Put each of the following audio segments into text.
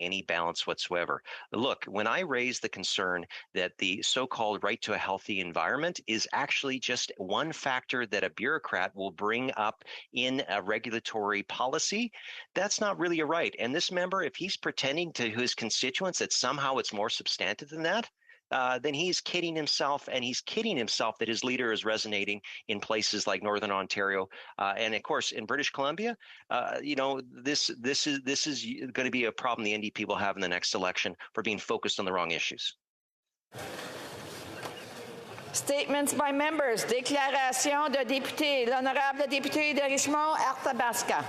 any balance whatsoever. Look, when I raise the concern that the so-called right to a healthy environment is actually just one factor that a bureaucrat will bring up in a regulatory policy, that's not really a right. And this member, if he's pretending to his constituents that somehow it's more substantive than that, then he's kidding himself, and he's kidding himself that his leader is resonating in places like Northern Ontario, and of course in British Columbia. This is going to be a problem the NDP will have in the next election for being focused on the wrong issues. Statements by members. Déclaration de député. L'honorable député de Richmond-Arthabasca.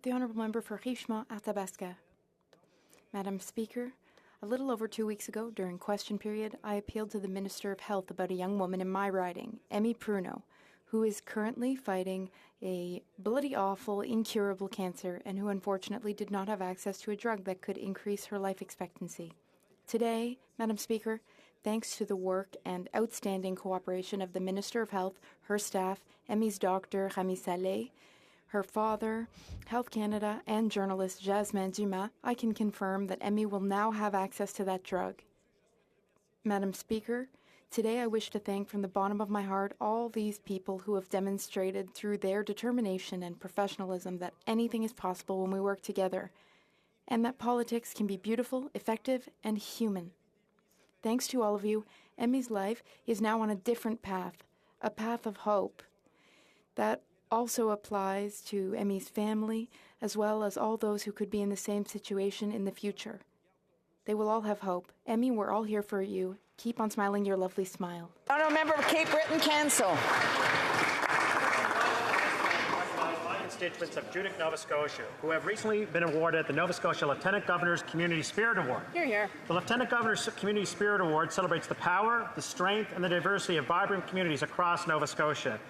The honourable member for Richmond-Arthabasca. Madam Speaker, a little over 2 weeks ago, during question period, I appealed to the Minister of Health about a young woman in my riding, Emmy Pruno, who is currently fighting a bloody awful, incurable cancer and who unfortunately did not have access to a drug that could increase her life expectancy. Today, Madam Speaker, thanks to the work and outstanding cooperation of the Minister of Health, her staff, Emmy's doctor, Rami Saleh, her father, Health Canada, and journalist Jasmine Dumas, I can confirm that Emmy will now have access to that drug. Madam Speaker, today I wish to thank from the bottom of my heart all these people who have demonstrated through their determination and professionalism that anything is possible when we work together, and that politics can be beautiful, effective, and human. Thanks to all of you, Emmy's life is now on a different path, a path of hope. That also applies to Emmy's family, as well as all those who could be in the same situation in the future. They will all have hope. Emmy, we're all here for you. Keep on smiling your lovely smile. Honourable member of Cape Breton-Cancel. Constituents of Judic, Nova Scotia, who have recently been awarded the Nova Scotia Lieutenant Governor's Community Spirit Award. Hear, hear. The Lieutenant Governor's Community Spirit Award celebrates the power, the strength, and the diversity of vibrant communities across Nova Scotia.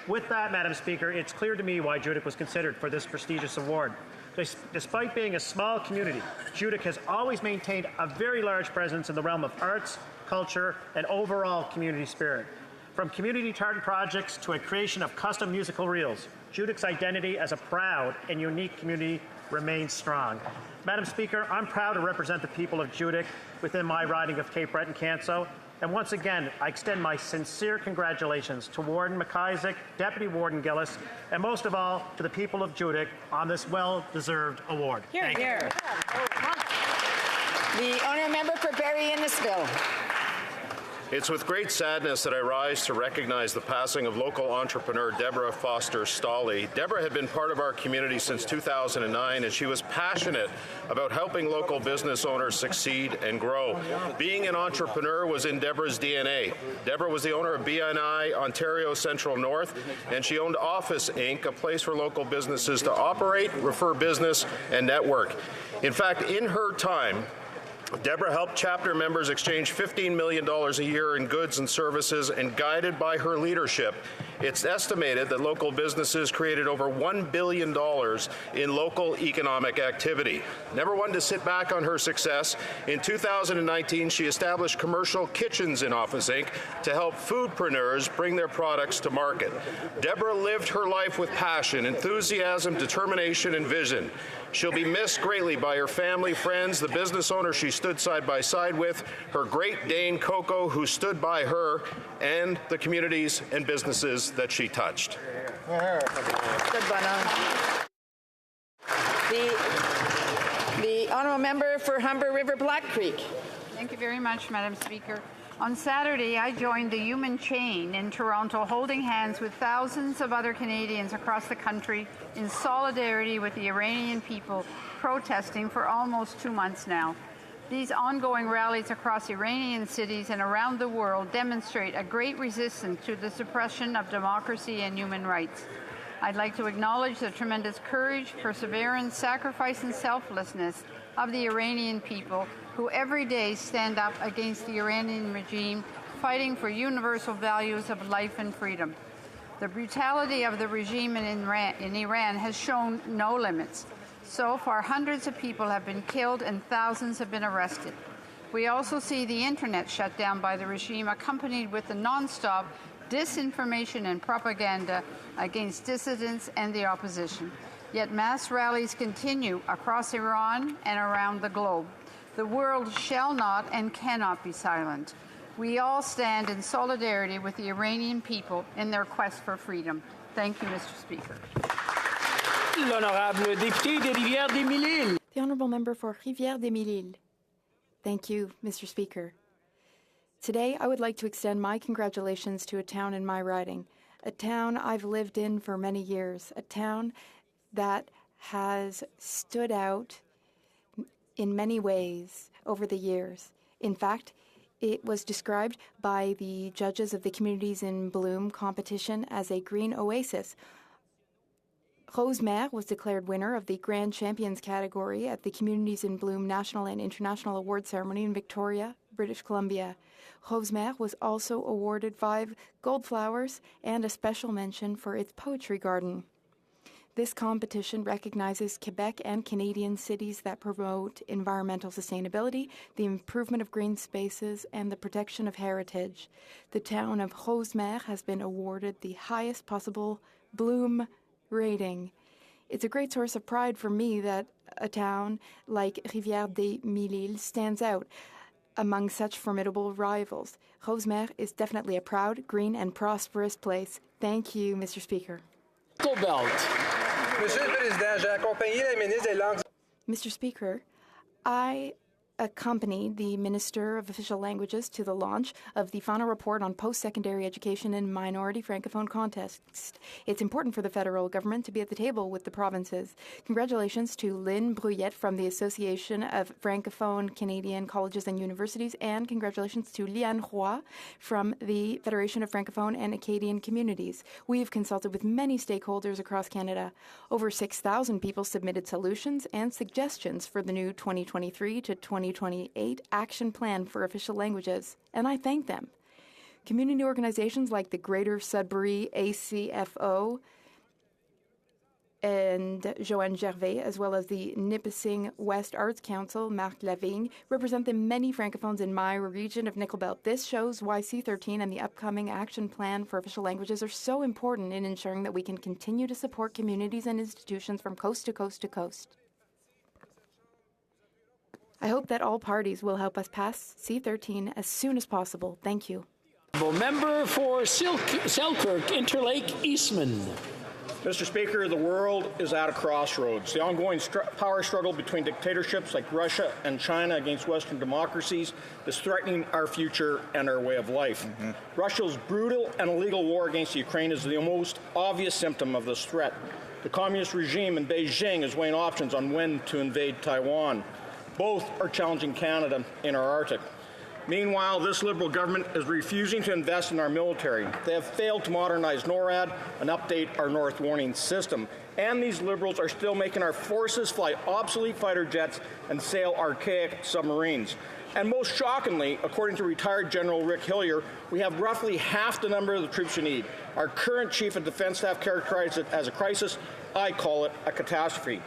With that, Madam Speaker, it's clear to me why Judic was considered for this prestigious award. Despite being a small community, Judic has always maintained a very large presence in the realm of arts, culture, and overall community spirit. From community tartan projects to a creation of custom musical reels, Judic's identity as a proud and unique community remains strong. Madam Speaker, I'm proud to represent the people of Judic within my riding of Cape Breton-Canso. And once again, I extend my sincere congratulations to Warden McIsaac, Deputy Warden Gillis, and most of all, to the people of Judic on this well-deserved award. Here, here. The honourable member for Barrie-Innisfil. It's with great sadness that I rise to recognize the passing of local entrepreneur Deborah Foster Stolley. Deborah had been part of our community since 2009, and she was passionate about helping local business owners succeed and grow. Being an entrepreneur was in Deborah's DNA. Deborah was the owner of BNI Ontario Central North, and she owned Office Inc., a place for local businesses to operate, refer business, and network. In fact, in her time, Deborah helped chapter members exchange $15 million a year in goods and services, and guided by her leadership, it's estimated that local businesses created over $1 billion in local economic activity. Never one to sit back on her success, in 2019 she established commercial kitchens in Office Inc. to help foodpreneurs bring their products to market. Deborah lived her life with passion, enthusiasm, determination, and vision. She'll be missed greatly by her family, friends, the business owners she stood side by side with, her Great Dane Coco, who stood by her, and the communities and businesses that she touched. The honourable member for Humber River Black Creek. Thank you very much, Madam Speaker. On Saturday, I joined the Human Chain in Toronto, holding hands with thousands of other Canadians across the country in solidarity with the Iranian people protesting for almost 2 months now. These ongoing rallies across Iranian cities and around the world demonstrate a great resistance to the suppression of democracy and human rights. I'd like to acknowledge the tremendous courage, perseverance, sacrifice, and selflessness of the Iranian people, who every day stand up against the Iranian regime, fighting for universal values of life and freedom. The brutality of the regime in Iran has shown no limits. So far, hundreds of people have been killed and thousands have been arrested. We also see the internet shut down by the regime, accompanied with the non-stop disinformation and propaganda against dissidents and the opposition. Yet mass rallies continue across Iran and around the globe. The world shall not and cannot be silent. We all stand in solidarity with the Iranian people in their quest for freedom. Thank you, Mr. Speaker. L'honorable député de Rivière-des-Mille-Îles. The Honourable Member for Rivière-des-Mille-Îles. Thank you, Mr. Speaker. Today, I would like to extend my congratulations to a town in my riding, a town I've lived in for many years, a town that has stood out in many ways over the years. In fact, it was described by the judges of the Communities in Bloom competition as a green oasis. HoC was declared winner of the Grand Champions category at the Communities in Bloom National and International Award Ceremony in Victoria, British Columbia. HoC was also awarded 5 gold flowers and a special mention for its poetry garden. This competition recognizes Quebec and Canadian cities that promote environmental sustainability, the improvement of green spaces, and the protection of heritage. The town of HoC has been awarded the highest possible Bloom rating. It's a great source of pride for me that a town like Rivière-des-Mille-Îles stands out among such formidable rivals. HoC is definitely a proud, green, and prosperous place. Thank you, Mr. Speaker. Monsieur le Président, j'ai accompagné la ministre des Langues. Mr. Speaker, I accompanied the Minister of Official Languages to the launch of the final report on post-secondary education in minority Francophone context. It's important for the federal government to be at the table with the provinces. Congratulations to Lynn Bruyette from the Association of Francophone Canadian Colleges and Universities, and congratulations to Liane Roy from the Federation of Francophone and Acadian Communities. We have consulted with many stakeholders across Canada. Over 6,000 people submitted solutions and suggestions for the new 2023 to 2028 Action Plan for Official Languages, and I thank them. Community organizations like the Greater Sudbury ACFO and Joanne Gervais, as well as the Nipissing West Arts Council, Marc Lavigne, represent the many Francophones in my region of Nickel Belt. This shows why C13 and the upcoming Action Plan for Official Languages are so important in ensuring that we can continue to support communities and institutions from coast to coast to coast. I hope that all parties will help us pass C13 as soon as possible. Thank you. Member for Selkirk, Interlake, Eastman. Mr. Speaker, the world is at a crossroads. The ongoing power struggle between dictatorships like Russia and China against Western democracies is threatening our future and our way of life. Russia's brutal and illegal war against Ukraine is the most obvious symptom of this threat. The communist regime in Beijing is weighing options on when to invade Taiwan. Both are challenging Canada in our Arctic. Meanwhile, this Liberal government is refusing to invest in our military. They have failed to modernize NORAD and update our North Warning System. And these Liberals are still making our forces fly obsolete fighter jets and sail archaic submarines. And most shockingly, according to retired General Rick Hillier, we have roughly half the number of the troops we need. Our current Chief of Defence Staff characterized it as a crisis. I call it a catastrophe.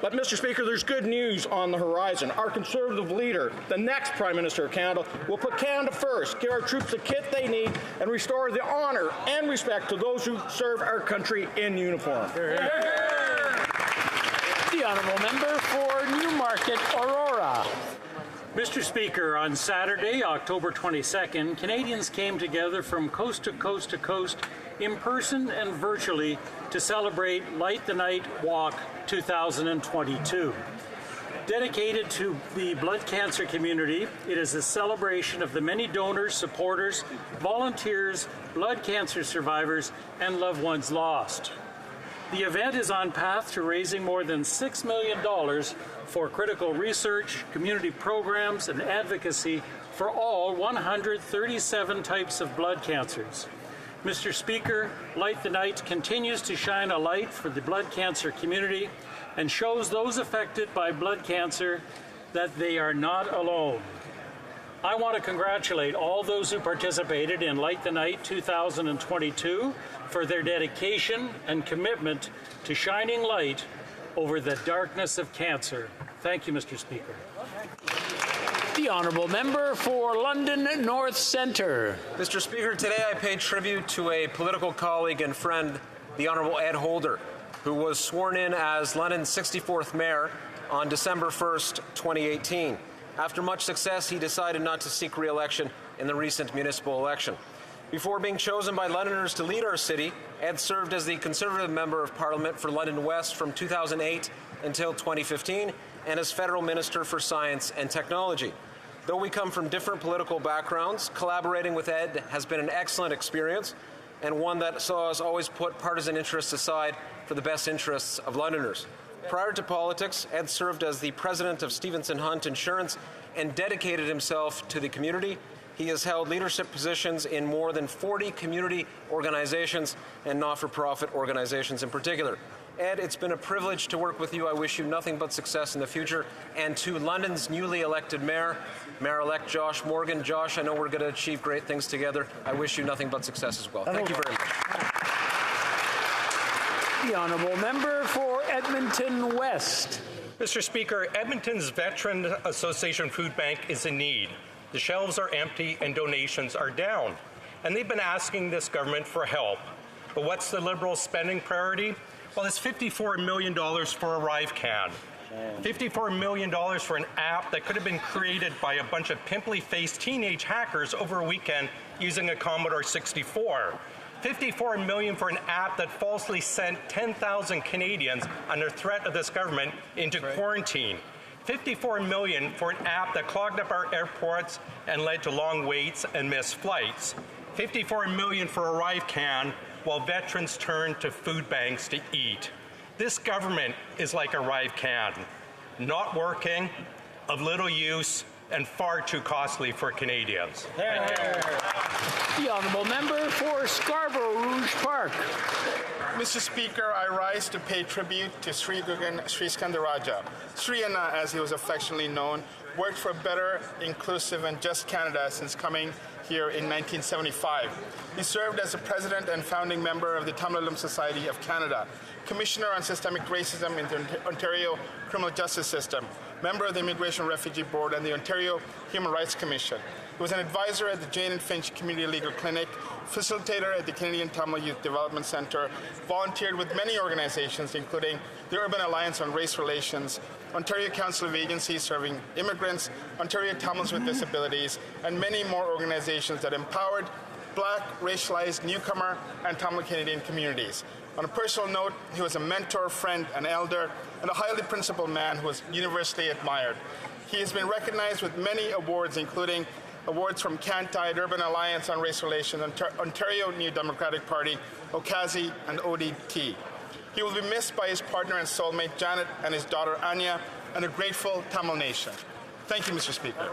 But, Mr. Speaker, there's good news on the horizon. Our Conservative leader, the next Prime Minister of Canada, will put Canada first, give our troops the kit they need, and restore the honour and respect to those who serve our country in uniform. The Honourable Member for Newmarket, Aurora. Mr. Speaker, on Saturday, October 22nd, Canadians came together from coast to coast to coast, in person and virtually, to celebrate Light the Night Walk 2022. Dedicated to the blood cancer community, it is a celebration of the many donors, supporters, volunteers, blood cancer survivors, and loved ones lost. The event is on path to raising more than $6 million for critical research, community programs, and advocacy for all 137 types of blood cancers. Mr. Speaker, Light the Night continues to shine a light for the blood cancer community and shows those affected by blood cancer that they are not alone. I want to congratulate all those who participated in Light the Night 2022 for their dedication and commitment to shining light over the darkness of cancer. Thank you, Mr. Speaker. The Honourable Member for London North Centre. Mr. Speaker, today I paid tribute to a political colleague and friend, the Honourable Ed Holder. who was sworn in as London's 64th mayor on December 1st, 2018. After much success, he decided not to seek re-election in the recent municipal election. Before being chosen by Londoners to lead our city, Ed served as the Conservative Member of Parliament for London West from 2008 until 2015 and as Federal Minister for Science and Technology. Though we come from different political backgrounds, collaborating with Ed has been an excellent experience and one that saw us always put partisan interests aside for the best interests of Londoners. Prior to politics, Ed served as the president of Stevenson Hunt Insurance and dedicated himself to the community. He has held leadership positions in more than 40 community organizations and not-for-profit organizations in particular. Ed, it's been a privilege to work with you. I wish you nothing but success in the future. And to London's newly elected mayor, Mayor-elect Josh Morgan. Josh, I know we're going to achieve great things together. I wish you nothing but success as well. Thank you very much. The honourable member for Edmonton West. Mr. Speaker, Edmonton's Veteran Association Food Bank is in need. The shelves are empty and donations are down. And they've been asking this government for help. But what's the Liberals' spending priority? Well, it's $54 million for a Arrive Can. $54 million for an app that could have been created by a bunch of pimply-faced teenage hackers over a weekend using a Commodore 64. $54 million for an app that falsely sent 10,000 Canadians under threat of this government into quarantine. $54 million for an app that clogged up our airports and led to long waits and missed flights. $54 million for Arrive Can while veterans turn to food banks to eat. This government is like Arrive Can, not working, of little use, and far too costly for Canadians. The honourable member for Scarborough Rouge Park. Mr. Speaker, I rise to pay tribute to Sri Gugan Sri Skandaraja. Sri Anna, as he was affectionately known, worked for a better, inclusive, and just Canada since coming here in 1975. He served as the president and founding member of the Tamil Society of Canada, Commissioner on Systemic Racism in the Ontario Criminal Justice System, member of the Immigration Refugee Board and the Ontario Human Rights Commission. He was an advisor at the Jane and Finch Community Legal Clinic, facilitator at the Canadian Tamil Youth Development Centre, volunteered with many organizations, including the Urban Alliance on Race Relations, Ontario Council of Agencies Serving Immigrants, Ontario Tamils with Disabilities, and many more organizations that empowered Black, racialized, newcomer, and Tamil Canadian communities. On a personal note, he was a mentor, friend, and elder, and a highly principled man who was universally admired. He has been recognized with many awards, including awards from Cantide, Urban Alliance on Race Relations, Ontario New Democratic Party, HoC, and ODT. He will be missed by his partner and soulmate Janet and his daughter Anya, and a grateful Tamil nation. Thank you, Mr. Speaker.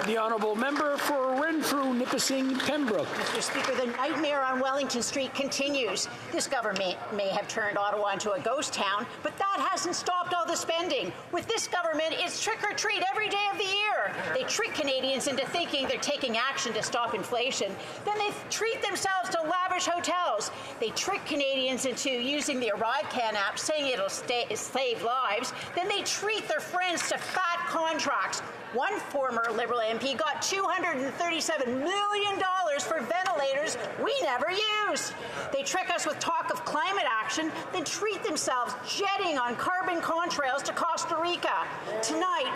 The honourable member for Renfrew, Nipissing, Pembroke. Mr. Speaker, the nightmare on Wellington Street continues. This government may have turned Ottawa into a ghost town, but that hasn't stopped all the spending. With this government, it's trick or treat every day of the year. They trick Canadians into thinking they're taking action to stop inflation. Then they treat themselves to lavish hotels. They trick Canadians into using the Arrive Can app, saying it'll save lives. Then they treat their friends to fat contracts. One former Liberal MP got $237 million for ventilators we never used. They trick us with talk of climate action, then treat themselves jetting on carbon contrails to Costa Rica. Tonight,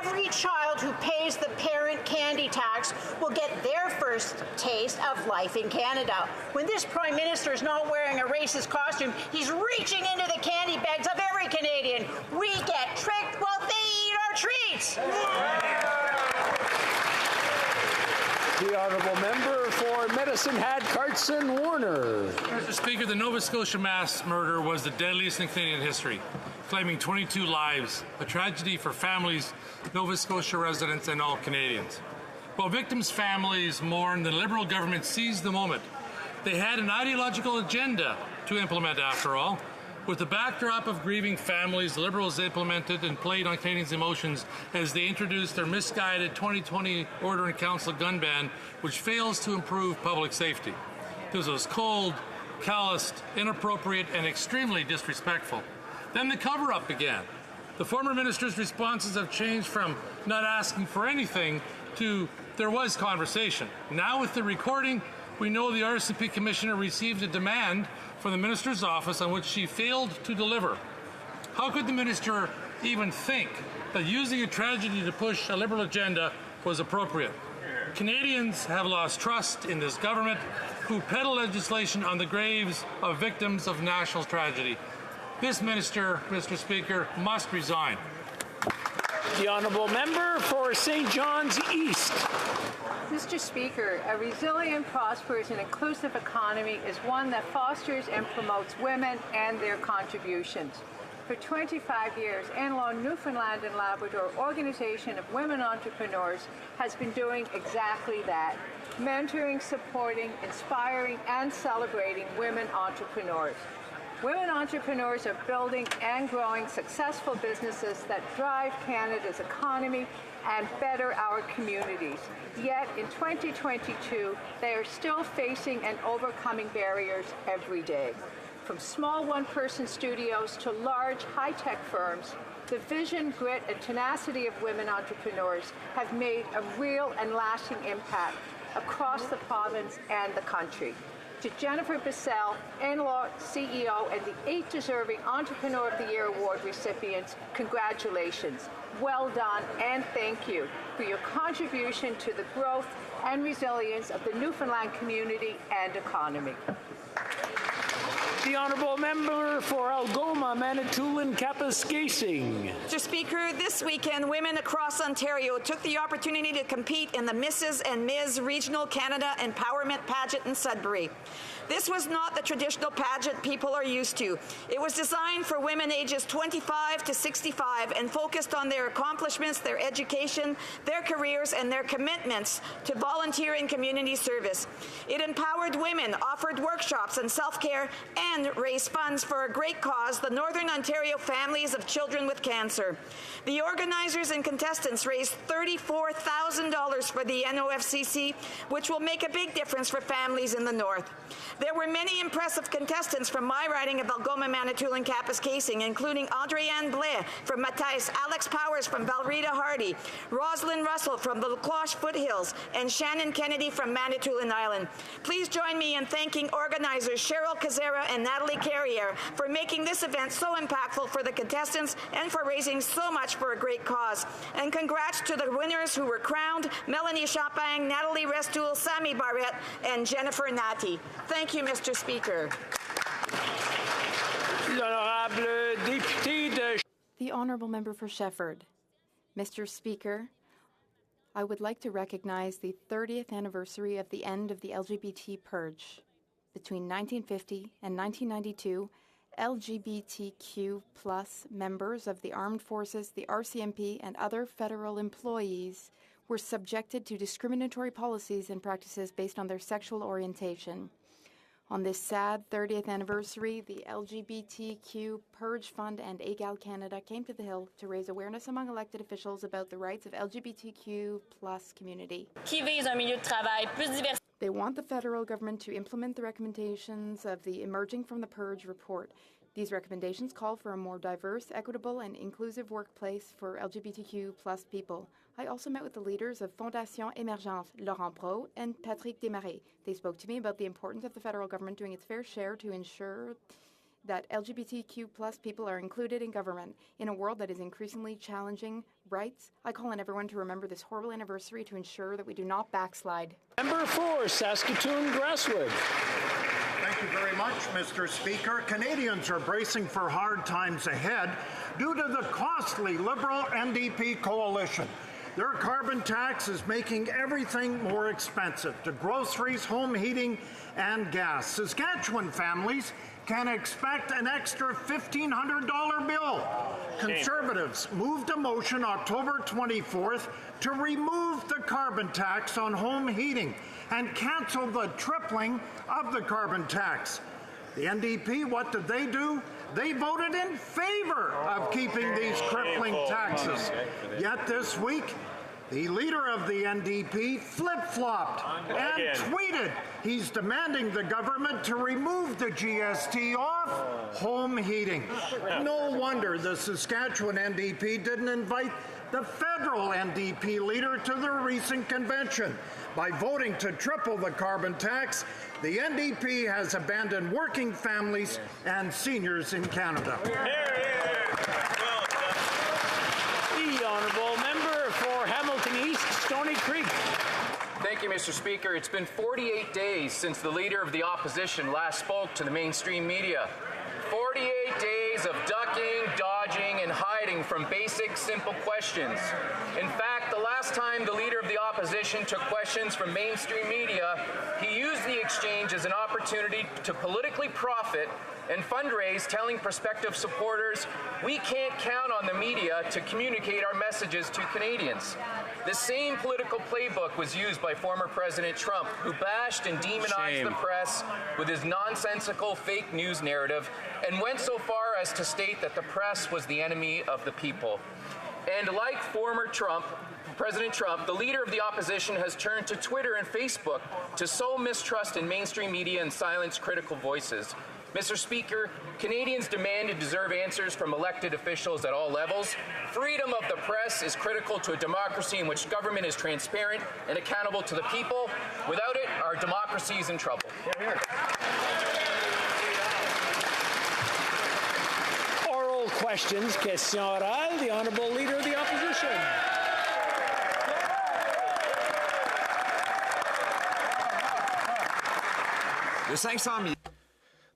every child who pays the parent candy tax will get their first taste of life in Canada. When this Prime Minister is not wearing a racist costume, he's reaching into the candy bags of every Canadian. We get tricked while they eat our treats. The honourable member for Medicine Hat, Carson Warner. Mr. Speaker, the Nova Scotia mass murder was the deadliest in Canadian history, claiming 22 lives, a tragedy for families, Nova Scotia residents, and all Canadians. While victims' families mourn, the Liberal government seized the moment. They had an ideological agenda to implement, after all. With the backdrop of grieving families, the Liberals implemented and played on Canadians' emotions as they introduced their misguided 2020 Order in Council gun ban, which fails to improve public safety. This was cold, calloused, inappropriate, and extremely disrespectful. Then the cover-up began. The former minister's responses have changed from not asking for anything to there was conversation. Now with the recording, we know the RCP Commissioner received a demand from the minister's office on which she failed to deliver. How could the minister even think that using a tragedy to push a Liberal agenda was appropriate? Canadians have lost trust in this government, who peddle legislation on the graves of victims of national tragedy. This minister, Mr. Speaker, must resign. The honourable member for St. John's East. Mr. Speaker, a resilient, prosperous, and inclusive economy is one that fosters and promotes women and their contributions. For 25 years, ANLO Newfoundland and Labrador Organization of Women Entrepreneurs has been doing exactly that, mentoring, supporting, inspiring, and celebrating women entrepreneurs. Women entrepreneurs are building and growing successful businesses that drive Canada's economy and better our communities. Yet in 2022, they are still facing and overcoming barriers every day. From small one-person studios to large high-tech firms, the vision, grit, and tenacity of women entrepreneurs have made a real and lasting impact across the province and the country. To Jennifer Bissell, ANLO CEO, and the 8 deserving Entrepreneur of the Year Award recipients, congratulations. Well done, and thank you for your contribution to the growth and resilience of the Newfoundland community and economy. The honourable member for Algoma, Manitoulin, Kapuskasing. Mr. Speaker, this weekend, women across Ontario took the opportunity to compete in the Mrs. and Ms. Regional Canada Empowerment Pageant in Sudbury. This was not the traditional pageant people are used to. It was designed for women ages 25 to 65 and focused on their accomplishments, their education, their careers, and their commitments to volunteer and community service. It empowered women, offered workshops and self-care, and raised funds for a great cause, the Northern Ontario Families of Children with Cancer. The organizers and contestants raised $34,000 for the NOFCC, which will make a big difference for families in the North. There were many impressive contestants from my riding of Algoma, Manitoulin, Kapuskasing, including Audrey-Anne Blais from Matisse, Alex Powers from Valrita Hardy, Rosalind Russell from the Lacloche Foothills, and Shannon Kennedy from Manitoulin Island. Please join me in thanking organizers Cheryl Kazera and Natalie Carrier for making this event so impactful for the contestants and for raising so much for a great cause. And congrats to the winners who were crowned: Melanie Champagne, Natalie Restoul, Sammy Barrett, and Jennifer Natty. Thank you, Mr. Speaker. The Honourable Member for Shefford. Mr. Speaker, I would like to recognize the 30th anniversary of the end of the LGBT purge. Between 1950 and 1992, LGBTQ+ members of the armed forces, the RCMP, and other federal employees were subjected to discriminatory policies and practices based on their sexual orientation. On this sad 30th anniversary, the LGBTQ Purge Fund and Egal Canada came to the Hill to raise awareness among elected officials about the rights of LGBTQ+ community. Qui vise un milieu de travail plus divers. They want the federal government to implement the recommendations of the Emerging from the Purge report. These recommendations call for a more diverse, equitable, and inclusive workplace for LGBTQ+ people. I also met with the leaders of Fondation Émergence, Laurent Brault and Patrick Desmarais. They spoke to me about the importance of the federal government doing its fair share to ensure that LGBTQ+ people are included in government. In a world that is increasingly challenging rights, I call on everyone to remember this horrible anniversary to ensure that we do not backslide. Member for Saskatoon, Grasswood. Thank you very much, Mr. Speaker. Canadians are bracing for hard times ahead due to the costly Liberal NDP coalition. Their carbon tax is making everything more expensive, to groceries, home heating, and gas. Saskatchewan families can expect an extra $1,500 bill. Conservatives moved a motion October 24th to remove the carbon tax on home heating and cancel the tripling of the carbon tax. The NDP, what did they do? They voted in favor of keeping these crippling taxes. Yet this week, the leader of the NDP flip-flopped and tweeted he's demanding the government to remove the GST off home heating. No wonder the Saskatchewan NDP didn't invite the federal NDP leader to the recent convention. By voting to triple the carbon tax, the NDP has abandoned working families and seniors in Canada. The honourable member for Hamilton East, Stoney Creek. Thank you, Mr. Speaker. It's been 48 days since the Leader of the Opposition last spoke to the mainstream media. 48 days of ducking, dodging, and hiding from basic, simple questions. In fact, the last time the Leader of the Opposition took questions from mainstream media, he used the exchange as an opportunity to politically profit and fundraise, telling prospective supporters, we can't count on the media to communicate our messages to Canadians. The same political playbook was used by former President Trump, who bashed and demonized the press with his nonsensical fake news narrative and went so far as to state that the press was the enemy of the people. And like former President Trump, the Leader of the Opposition has turned to Twitter and Facebook to sow mistrust in mainstream media and silence critical voices. Mr. Speaker, Canadians demand and deserve answers from elected officials at all levels. Freedom of the press is critical to a democracy in which government is transparent and accountable to the people. Without it, our democracy is in trouble. Oral questions, question orale, the Honourable Leader of the Opposition.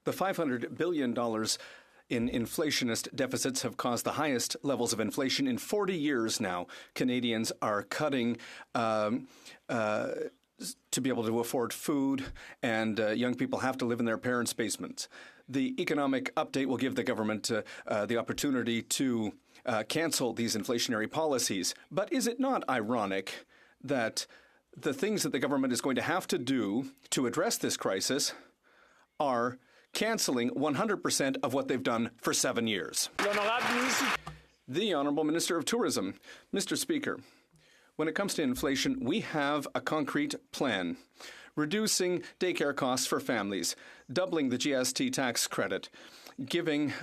The $500 billion in inflationist deficits have caused the highest levels of inflation in 40 years now. Canadians are cutting to be able to afford food, and young people have to live in their parents' basements. The economic update will give the government the opportunity to cancel these inflationary policies. But is it not ironic that the things that the government is going to have to do to address this crisis are cancelling 100% of what they've done for 7 years? The Honourable Minister of Tourism. Mr. Speaker, when it comes to inflation, we have a concrete plan. Reducing daycare costs for families, doubling the GST tax credit, giving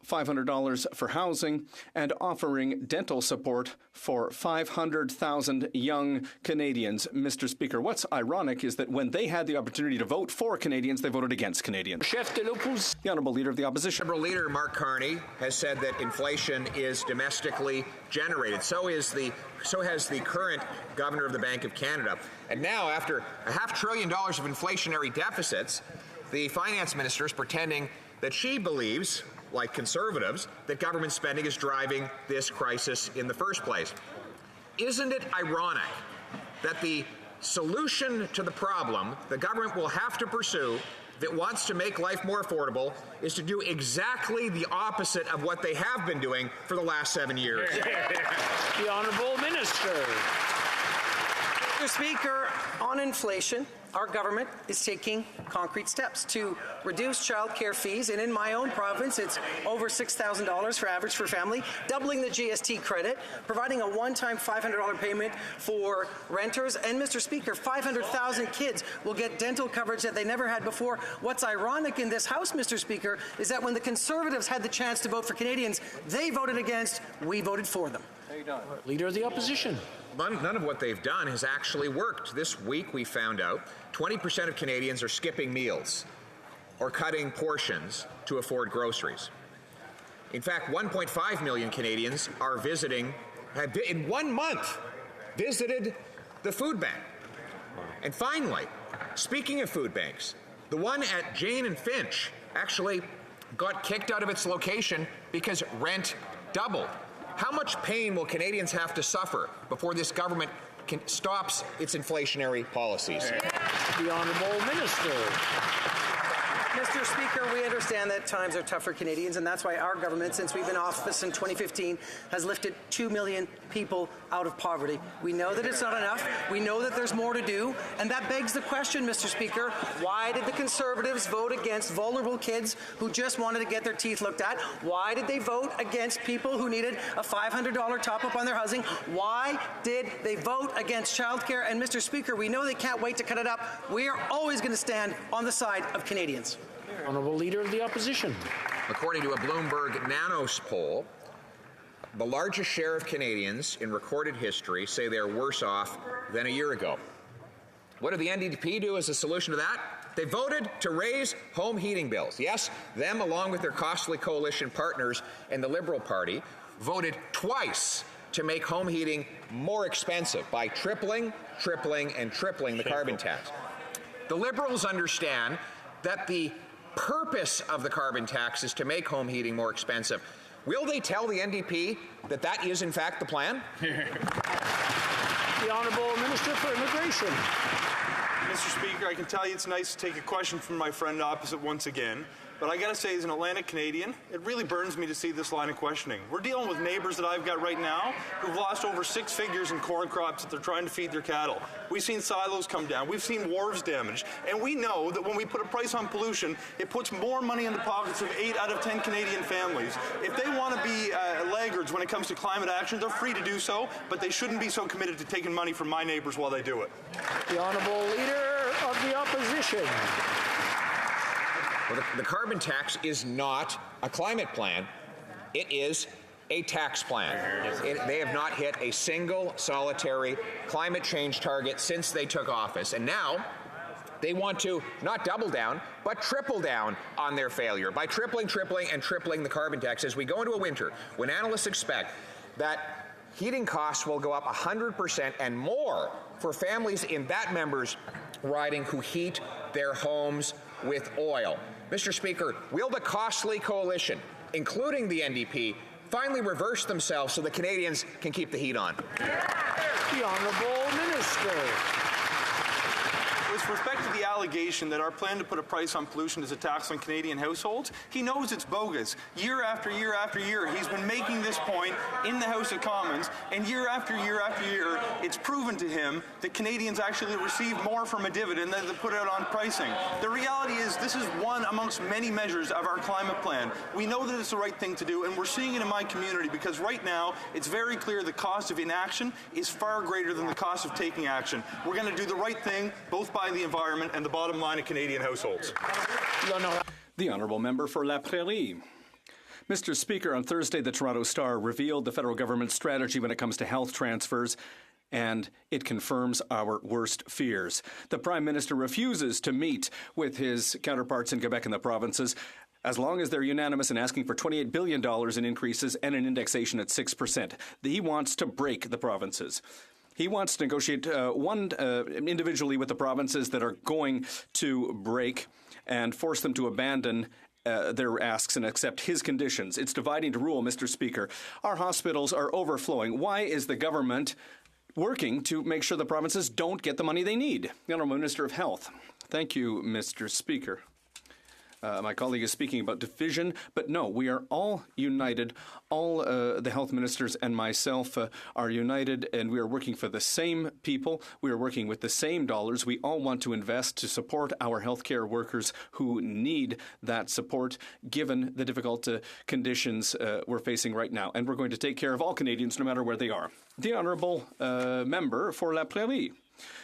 $500 for housing, and offering dental support for 500,000 young Canadians. Mr. Speaker, what's ironic is that when they had the opportunity to vote for Canadians, they voted against Canadians. The Honourable Leader of the Opposition. Liberal Leader Mark Carney has said that inflation is domestically generated. So has the current Governor of the Bank of Canada. And now, after $500 billion of inflationary deficits, the Finance Minister is pretending that she believes, like Conservatives, that government spending is driving this crisis in the first place. Isn't it ironic that the solution to the problem the government will have to pursue if it wants to make life more affordable is to do exactly the opposite of what they have been doing for the last 7 years? The Honourable Minister. Mr. Speaker, on inflation, our government is taking concrete steps to reduce child care fees, and in my own province, it's over $6,000 for average for family, doubling the GST credit, providing a one-time $500 payment for renters, and Mr. Speaker, 500,000 kids will get dental coverage that they never had before. What's ironic in this House, Mr. Speaker, is that when the Conservatives had the chance to vote for Canadians, they voted against, we voted for them. Leader of the Opposition. None of what they've done has actually worked. This week we found out 20% of Canadians are skipping meals or cutting portions to afford groceries. In fact, 1.5 million Canadians are have in 1 month visited the food bank. And finally, speaking of food banks, the one at Jane and Finch actually got kicked out of its location because rent doubled. How much pain will Canadians have to suffer before this government stops its inflationary policies? The Honourable Minister. Mr. Speaker, we understand that times are tough for Canadians, and that's why our government, since we've been in office in 2015, has lifted 2 million people out of poverty. We know that it's not enough. We know that there's more to do, and that begs the question, Mr. Speaker, why did the Conservatives vote against vulnerable kids who just wanted to get their teeth looked at? Why did they vote against people who needed a $500 top-up on their housing? Why did they vote against childcare? And, Mr. Speaker, we know they can't wait to cut it up. We are always going to stand on the side of Canadians. Honourable Leader of the Opposition. According to a Bloomberg Nanos poll, the largest share of Canadians in recorded history say they're worse off than a year ago. What did the NDP do as a solution to that? They voted to raise home heating bills. Yes, them along with their costly coalition partners in the Liberal Party voted twice to make home heating more expensive by tripling the carbon tax. The Liberals understand that the purpose of the carbon tax is to make home heating more expensive. Will they tell the NDP that that is in fact the plan? The Honourable Minister for Immigration. Mr. Speaker, I can tell you it's nice to take a question from my friend opposite once again, but I got to say, as an Atlantic Canadian, it really burns me to see this line of questioning. We're dealing with neighbours that I've got right now who've lost over 6 figures in corn crops that they're trying to feed their cattle. We've seen silos come down. We've seen wharves damaged. And we know that when we put a price on pollution, it puts more money in the pockets of 8 out of 10 Canadian families. If they want to be laggards when it comes to climate action, they're free to do so, but they shouldn't be so committed to taking money from my neighbours while they do it. The Honourable Leader of the Opposition. Well, the carbon tax is not a climate plan. It is a tax plan. They have not hit a single solitary climate change target since they took office. And now they want to not double down, but triple down on their failure by tripling the carbon tax as we go into a winter when analysts expect that heating costs will go up 100% and more for families in that member's riding who heat their homes with oil. Mr. Speaker, will the costly coalition, including the NDP, finally reverse themselves so the Canadians can keep the heat on? The Honourable Minister. With respect to the allegation that our plan to put a price on pollution is a tax on Canadian households, he knows it's bogus. Year after year after year, he's been making this point in the House of Commons, and year after year after year, it's proven to him that Canadians actually receive more from a dividend than they put out on pricing. The reality is this is one amongst many measures of our climate plan. We know that it's the right thing to do, and we're seeing it in my community because right now, it's very clear the cost of inaction is far greater than the cost of taking action. We're going to do the right thing, both by the environment and the bottom line of Canadian households. The Honourable Member for La Prairie. Mr. Speaker, on Thursday, the Toronto Star revealed the federal government's strategy when it comes to health transfers, and it confirms our worst fears. The Prime Minister refuses to meet with his counterparts in Quebec and the provinces as long as they're unanimous in asking for $28 billion in increases and an indexation at 6%. He wants to break the provinces. He wants to negotiate individually with the provinces that are going to break and force them to abandon their asks and accept his conditions. It's dividing to rule, Mr. Speaker. Our hospitals are overflowing. Why is the government working to make sure the provinces don't get the money they need? The Honourable Minister of Health. Thank you, Mr. Speaker. My colleague is speaking about division, but no, we are all united. All the health ministers and myself are united, and we are working for the same people. We are working with the same dollars. We all want to invest to support our healthcare workers who need that support, given the difficult conditions we're facing right now. And we're going to take care of all Canadians, no matter where they are. The Honourable Member for La Prairie.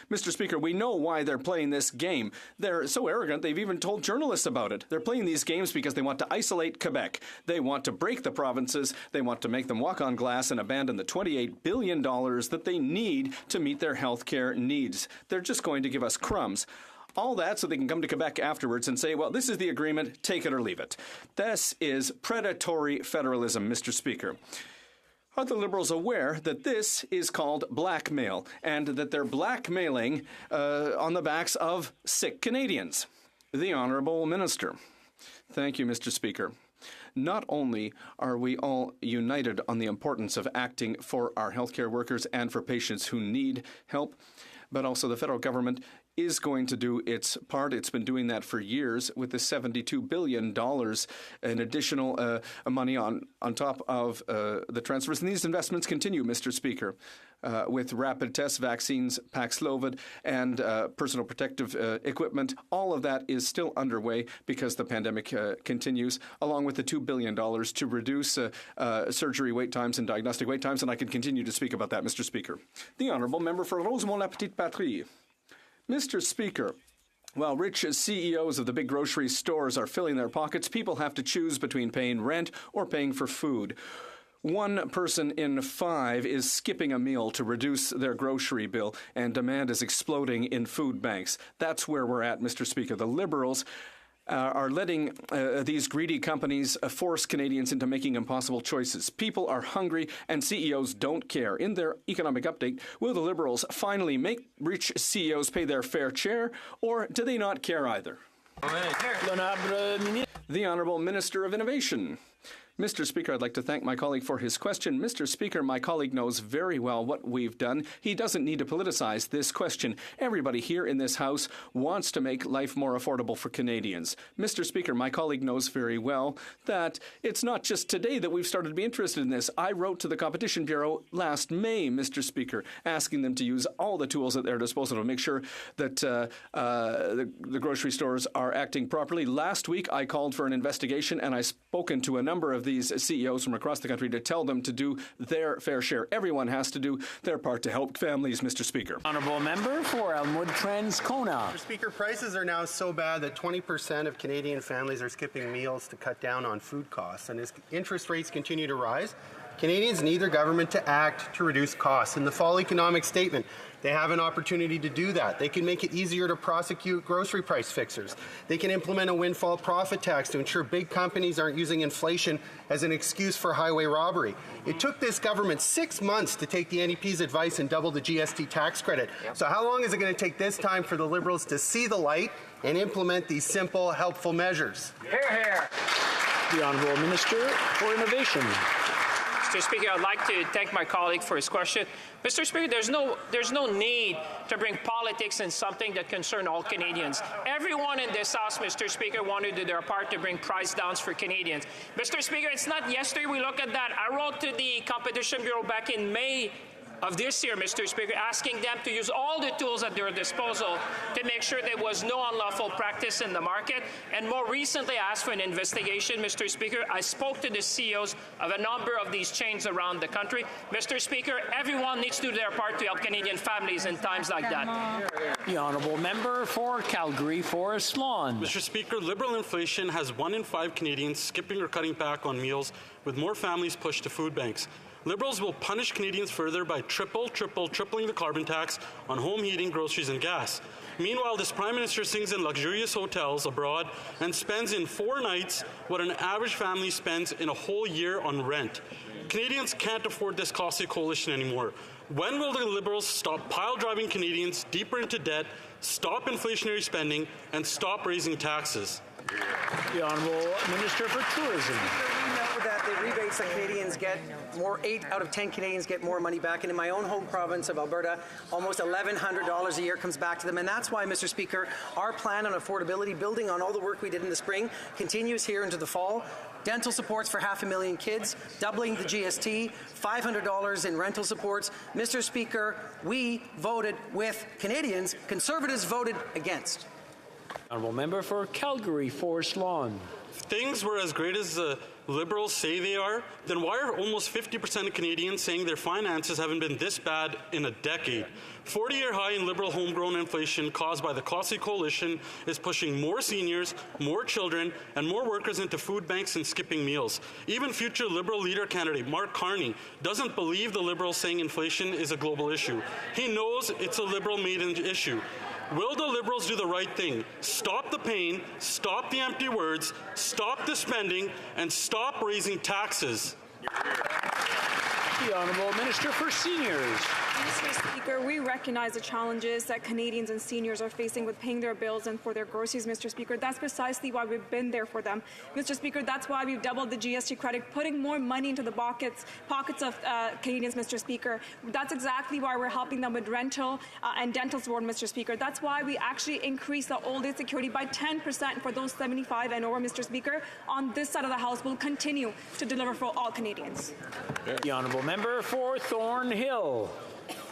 Mr. Speaker, we know why they're playing this game. They're so arrogant, they've even told journalists about it. They're playing these games because they want to isolate Quebec. They want to break the provinces. They want to make them walk on glass and abandon the $28 billion that they need to meet their health care needs. They're just going to give us crumbs. All that so they can come to Quebec afterwards and say, well, this is the agreement, take it or leave it. This is predatory federalism, Mr. Speaker. Are the Liberals aware that this is called blackmail and that they're blackmailing on the backs of sick Canadians? The Honourable Minister. Thank you, Mr. Speaker. Not only are we all united on the importance of acting for our healthcare workers and for patients who need help, but also the federal government is going to do its part. It's been doing that for years with the $72 billion in additional money on top of the transfers. And these investments continue, Mr. Speaker, with rapid test vaccines, Paxlovid, and personal protective equipment. All of that is still underway because the pandemic continues, along with the $2 billion to reduce surgery wait times and diagnostic wait times. And I can continue to speak about that, Mr. Speaker. The Honourable Member for Rosemont-la-Petite-Patrie. Mr. Speaker, while rich CEOs of the big grocery stores are filling their pockets, people have to choose between paying rent or paying for food. 1 person in 5 is skipping a meal to reduce their grocery bill, and demand is exploding in food banks. That's where we're at, Mr. Speaker. The Liberals are letting these greedy companies force Canadians into making impossible choices. People are hungry and CEOs don't care. In their economic update, will the Liberals finally make rich CEOs pay their fair share, or do they not care either? The Honourable Minister of Innovation. Mr. Speaker, I'd like to thank my colleague for his question. Mr. Speaker, my colleague knows very well what we've done. He doesn't need to politicize this question. Everybody here in this House wants to make life more affordable for Canadians. Mr. Speaker, my colleague knows very well that it's not just today that we've started to be interested in this. I wrote to the Competition Bureau last May, Mr. Speaker, asking them to use all the tools at their disposal to make sure that the grocery stores are acting properly. Last week, I called for an investigation, and I've spoken to a number of these CEOs from across the country to tell them to do their fair share. Everyone has to do their part to help families, Mr. Speaker. Honourable member for Elmwood Transcona. Mr. Speaker, prices are now so bad that 20% of Canadian families are skipping meals to cut down on food costs. And as interest rates continue to rise, Canadians need their government to act to reduce costs. In the fall economic statement, they have an opportunity to do that. They can make it easier to prosecute grocery price fixers. They can implement a windfall profit tax to ensure big companies aren't using inflation as an excuse for highway robbery. It took this government 6 months to take the NDP's advice and double the GST tax credit. So how long is it going to take this time for the Liberals to see the light and implement these simple, helpful measures? Hear, hear. The Honourable Minister for Innovation. Mr. Speaker, I'd like to thank my colleague for his question. Mr. Speaker, there's no need to bring politics in something that concerns all Canadians. Everyone in this House, Mr. Speaker, wanted to do their part to bring price downs for Canadians. Mr. Speaker, it's not yesterday we look at that. I wrote to the Competition Bureau back in May of this year, Mr. Speaker, asking them to use all the tools at their disposal to make sure there was no unlawful practice in the market. And more recently, I asked for an investigation, Mr. Speaker. I spoke to the CEOs of a number of these chains around the country. Mr. Speaker, everyone needs to do their part to help Canadian families in times like that. The Honourable Member for Calgary Forest Lawn. Mr. Speaker, Liberal inflation has 1 in 5 Canadians skipping or cutting back on meals, with more families pushed to food banks. Liberals will punish Canadians further by tripling the carbon tax on home heating, groceries and gas. Meanwhile, this Prime Minister sings in luxurious hotels abroad and spends in 4 nights what an average family spends in a whole year on rent. Canadians can't afford this costly coalition anymore. When will the Liberals stop pile-driving Canadians deeper into debt, stop inflationary spending, and stop raising taxes? The Honourable Minister for Tourism. That the rebates that Canadians get, 8 out of 10 Canadians get more money back. And in my own home province of Alberta, almost $1,100 a year comes back to them. And that's why, Mr. Speaker, our plan on affordability, building on all the work we did in the spring, continues here into the fall. Dental supports for 500,000 kids, doubling the GST, $500 in rental supports. Mr. Speaker, we voted with Canadians. Conservatives voted against. Honourable Member for Calgary Forest Lawn. If things were as great as the Liberals say they are, then why are almost 50% of Canadians saying their finances haven't been this bad in a decade? 40-year high in Liberal homegrown inflation caused by the costly coalition is pushing more seniors, more children, and more workers into food banks and skipping meals. Even future Liberal leader candidate Mark Carney doesn't believe the Liberals saying inflation is a global issue. He knows it's a Liberal-made issue. Will the Liberals do the right thing? Stop the pain, stop the empty words, stop the spending, and stop raising taxes. The Honourable Minister for Seniors. Mr. Speaker, we recognize the challenges that Canadians and seniors are facing with paying their bills and for their groceries, Mr. Speaker. That's precisely why we've been there for them. Mr. Speaker, that's why we've doubled the GST credit, putting more money into the pockets of Canadians, Mr. Speaker. That's exactly why we're helping them with rental and dental support, Mr. Speaker. That's why we actually increased the old age security by 10% for those 75 and over, Mr. Speaker. On this side of the House, we'll continue to deliver for all Canadians. The Honourable Member for Thornhill.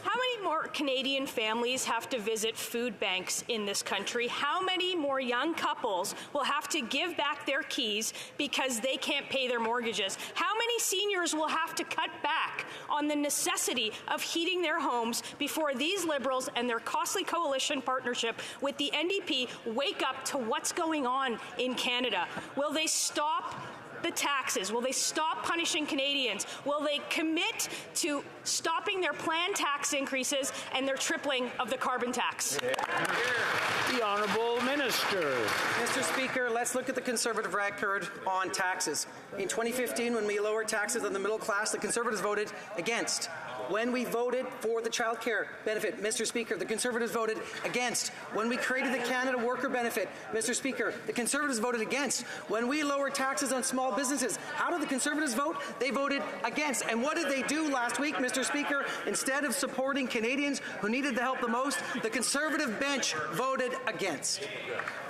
How many more Canadian families have to visit food banks in this country? How many more young couples will have to give back their keys because they can't pay their mortgages? How many seniors will have to cut back on the necessity of heating their homes before these Liberals and their costly coalition partnership with the NDP wake up to what's going on in Canada? Will they stop the taxes? Will they stop punishing Canadians? Will they commit to stopping their planned tax increases and their tripling of the carbon tax? The Honourable Minister. Mr. Speaker, let's look at the Conservative record on taxes. In 2015, when we lowered taxes on the middle class, the Conservatives voted against. When we voted for the child care benefit, Mr. Speaker, the Conservatives voted against. When we created the Canada Worker Benefit, Mr. Speaker, the Conservatives voted against. When we lowered taxes on small businesses, how did the Conservatives vote? They voted against. And what did they do last week, Mr. Speaker? Instead of supporting Canadians who needed the help the most, the Conservative bench voted against.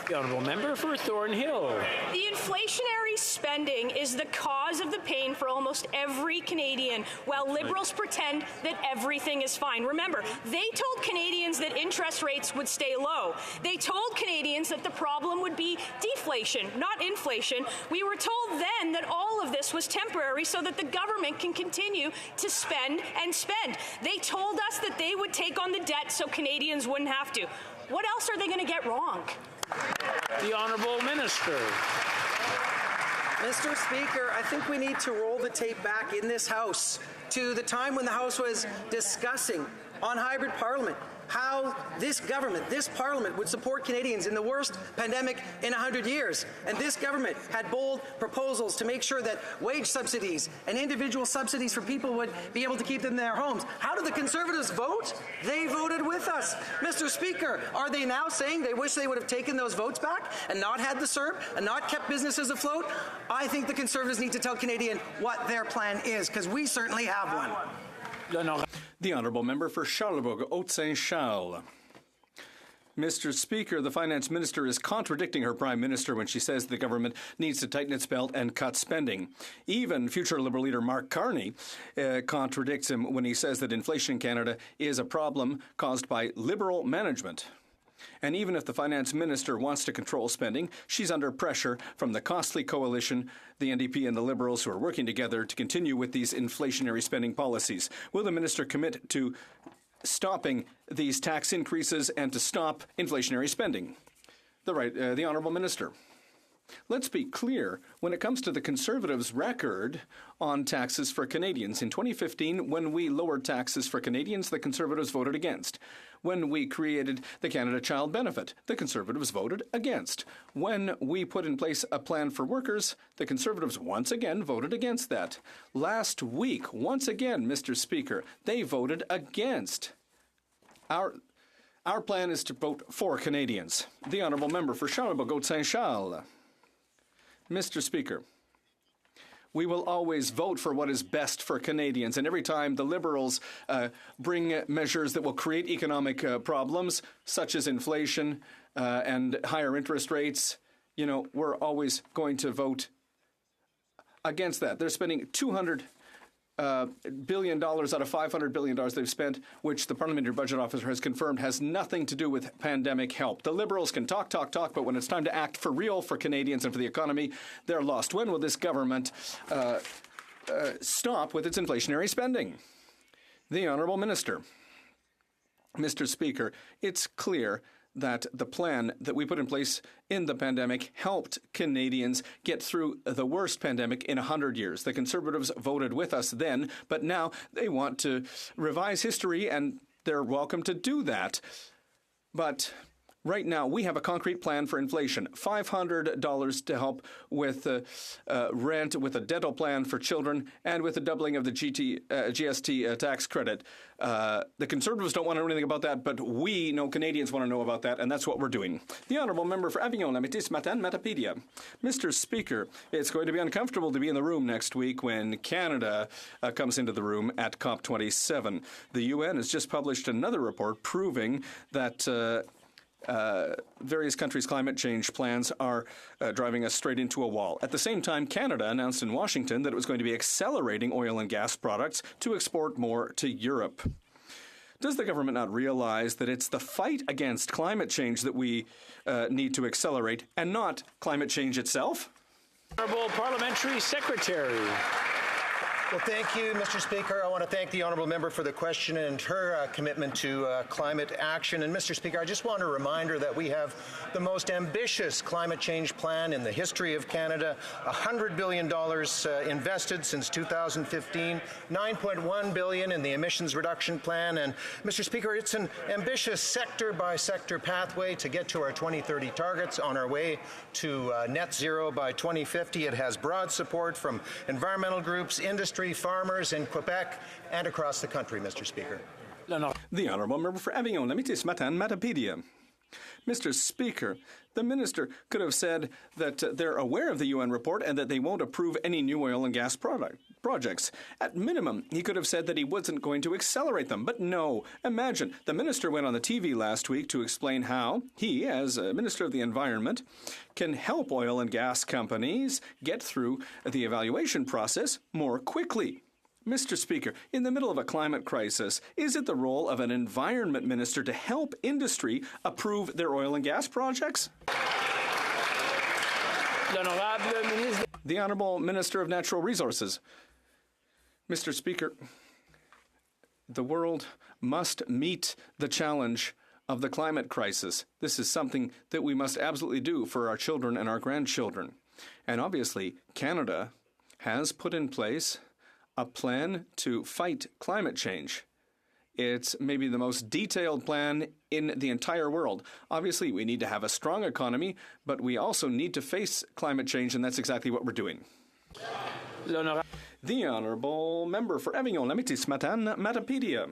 The Honourable Member for Thornhill. The inflationary spending is the cause of the pain for almost every Canadian, while Liberals pretend that everything is fine. Remember, they told Canadians that interest rates would stay low. They told Canadians that the problem would be deflation, not inflation. We were told then that all of this was temporary so that the government can continue to spend and spend. They told us that they would take on the debt so Canadians wouldn't have to. What else are they going to get wrong? The Honourable Minister. Mr. Speaker, I think we need to roll the tape back in this House to the time when the House was discussing on hybrid parliament how this government, this parliament, would support Canadians in the worst pandemic in 100 years. And this government had bold proposals to make sure that wage subsidies and individual subsidies for people would be able to keep them in their homes. How did the Conservatives vote? They voted with us. Mr. Speaker, are they now saying they wish they would have taken those votes back and not had the CERB and not kept businesses afloat? I think the Conservatives need to tell Canadians what their plan is, because we certainly have one. The Honourable Member for Charlebourg, Haute-Saint-Charles. Mr. Speaker, the Finance Minister is contradicting her Prime Minister when she says the government needs to tighten its belt and cut spending. Even future Liberal leader Mark Carney contradicts him when he says that inflation in Canada is a problem caused by Liberal management. And even if the Finance Minister wants to control spending, she's under pressure from the costly coalition, the NDP and the Liberals, who are working together to continue with these inflationary spending policies. Will the Minister commit to stopping these tax increases and to stop inflationary spending? The Honourable Minister. Let's be clear, when it comes to the Conservatives' record on taxes for Canadians, in 2015, when we lowered taxes for Canadians, the Conservatives voted against. When we created the Canada Child Benefit, the Conservatives voted against. When we put in place a plan for workers, the Conservatives once again voted against that. Last week, once again, Mr. Speaker, they voted against. Our plan is to vote for Canadians. The Honourable Member for Charlebourg-Haute-Saint-Charles. Mr. Speaker, we will always vote for what is best for Canadians. And every time the Liberals bring measures that will create economic problems, such as inflation and higher interest rates, we're always going to vote against that. They're spending $200 billion out of $500 billion they've spent, which the Parliamentary Budget Officer has confirmed has nothing to do with pandemic help. The Liberals can talk, but when it's time to act for real for Canadians and for the economy, they're lost. When will this government stop with its inflationary spending? The Honourable Minister. Mr. Speaker, it's clear that the plan that we put in place in the pandemic helped Canadians get through the worst pandemic in 100 years. The Conservatives voted with us then, but now they want to revise history, and they're welcome to do that. But right now, we have a concrete plan for inflation. $500 to help with rent, with a dental plan for children, and with the doubling of the GST tax credit. The Conservatives don't want to know anything about that, but we know Canadians want to know about that, and that's what we're doing. The Honourable Member for Avignon, Lamitis, Matin, Matapedia. Mr. Speaker, it's going to be uncomfortable to be in the room next week when Canada comes into the room at COP27. The UN has just published another report proving that various countries' climate change plans are driving us straight into a wall. At the same time, Canada announced in Washington that it was going to be accelerating oil and gas products to export more to Europe. Does the government not realize that it's the fight against climate change that we need to accelerate and not climate change itself? Honourable Parliamentary Secretary. Well, thank you, Mr. Speaker. I want to thank the honourable member for the question and her commitment to climate action. And, Mr. Speaker, I just want a reminder that we have the most ambitious climate change plan in the history of Canada, $100 billion invested since 2015, $9.1 billion in the emissions reduction plan. And, Mr. Speaker, it's an ambitious sector-by-sector pathway to get to our 2030 targets on our way to net zero by 2050. It has broad support from environmental groups, industry, farmers in Quebec and across the country, Mr. Speaker. The honourable member for Avignon, Limites, Matan, Matapedia. Mr. Speaker, the minister could have said that they're aware of the UN report and that they won't approve any new oil and gas projects. At minimum, he could have said that he wasn't going to accelerate them. But no, imagine, the minister went on the TV last week to explain how he, as a Minister of the Environment, can help oil and gas companies get through the evaluation process more quickly. Mr. Speaker, in the middle of a climate crisis, is it the role of an environment minister to help industry approve their oil and gas projects? The Honourable Minister of Natural Resources. Mr. Speaker, the world must meet the challenge of the climate crisis. This is something that we must absolutely do for our children and our grandchildren. And obviously, Canada has put in place a plan to fight climate change. It's maybe the most detailed plan in the entire world. Obviously, we need to have a strong economy, but we also need to face climate change, and that's exactly what we're doing. The Honourable Member for Avignon, Limites, Matan, Matapedia.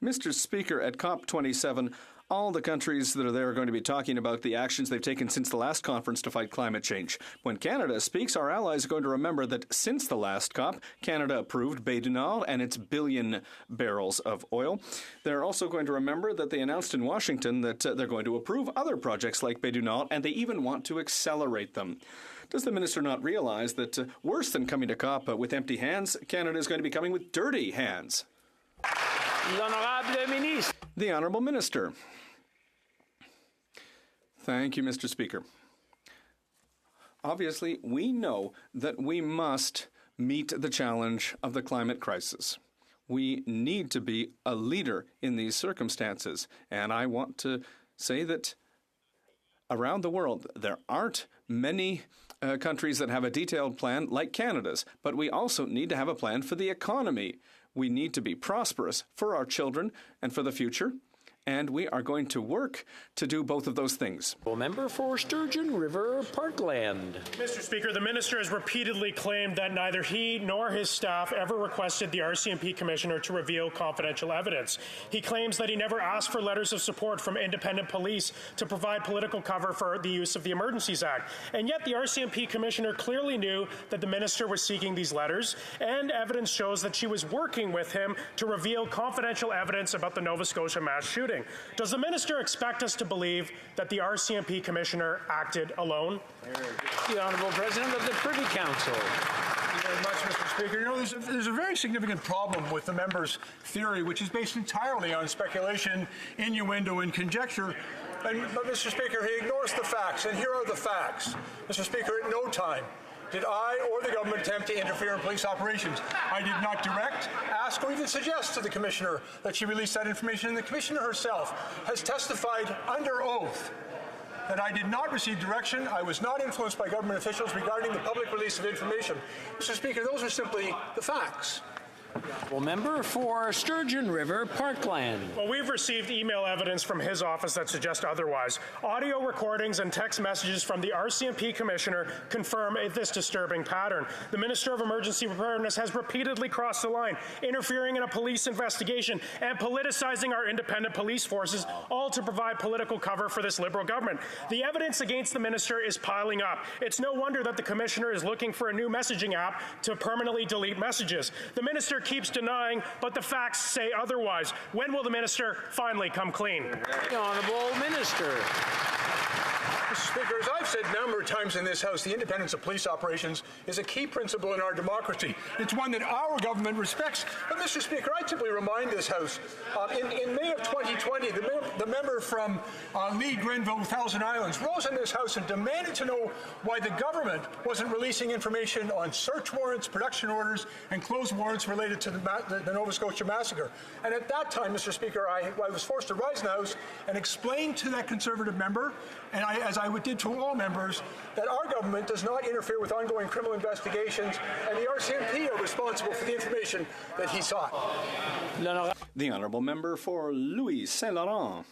Mr. Speaker, at COP27, all the countries that are there are going to be talking about the actions they've taken since the last conference to fight climate change. When Canada speaks, our allies are going to remember that since the last COP, Canada approved Bay du Nord and its billion barrels of oil. They're also going to remember that they announced in Washington that they're going to approve other projects like Bay du Nord, and they even want to accelerate them. Does the minister not realize that worse than coming to COP with empty hands, Canada is going to be coming with dirty hands? The Honourable Minister. Thank you, Mr. Speaker. Obviously, we know that we must meet the challenge of the climate crisis. We need to be a leader in these circumstances. And I want to say that around the world, there aren't many countries that have a detailed plan like Canada's, but we also need to have a plan for the economy. We need to be prosperous for our children and for the future. And we are going to work to do both of those things. Member for Sturgeon River, Parkland. Mr. Speaker, the minister has repeatedly claimed that neither he nor his staff ever requested the RCMP commissioner to reveal confidential evidence. He claims that he never asked for letters of support from independent police to provide political cover for the use of the Emergencies Act. And yet the RCMP commissioner clearly knew that the minister was seeking these letters, and evidence shows that she was working with him to reveal confidential evidence about the Nova Scotia mass shooting. Does the minister expect us to believe that the RCMP commissioner acted alone? The Honourable President of the Privy Council. Thank you very much, Mr. Speaker. You know, there's a very significant problem with the member's theory, which is based entirely on speculation, innuendo, and conjecture. But Mr. Speaker, he ignores the facts, and here are the facts. Mr. Speaker, at no time did I or the government attempt to interfere in police operations. I did not direct, ask, or even suggest to the Commissioner that she release that information, and the Commissioner herself has testified under oath that I did not receive direction, I was not influenced by government officials regarding the public release of information. Mr. Speaker, those are simply the facts. Member for Sturgeon River, Parkland. Well, we've received email evidence from his office that suggests otherwise. Audio recordings and text messages from the RCMP commissioner confirm this disturbing pattern. The Minister of Emergency Preparedness has repeatedly crossed the line, interfering in a police investigation and politicizing our independent police forces, all to provide political cover for this Liberal government. The evidence against the minister is piling up. It's no wonder that the commissioner is looking for a new messaging app to permanently delete messages. The minister keeps denying, but the facts say otherwise. When will the minister finally come clean? The Honourable Minister. Mr. Speaker, as I've said a number of times in this House, the independence of police operations is a key principle in our democracy. It's one that our government respects. But, Mr. Speaker, I simply remind this House, in May of 2020, the member from Lee Grenville, Thousand Islands, rose in this House and demanded to know why the government wasn't releasing information on search warrants, production orders, and closed warrants related to the Nova Scotia massacre. And at that time, Mr. Speaker, I was forced to rise in the House and explain to that Conservative member, and as I did to all members, that our government does not interfere with ongoing criminal investigations, and the RCMP are responsible for the information that he sought. The Honourable Member for Louis Saint Laurent.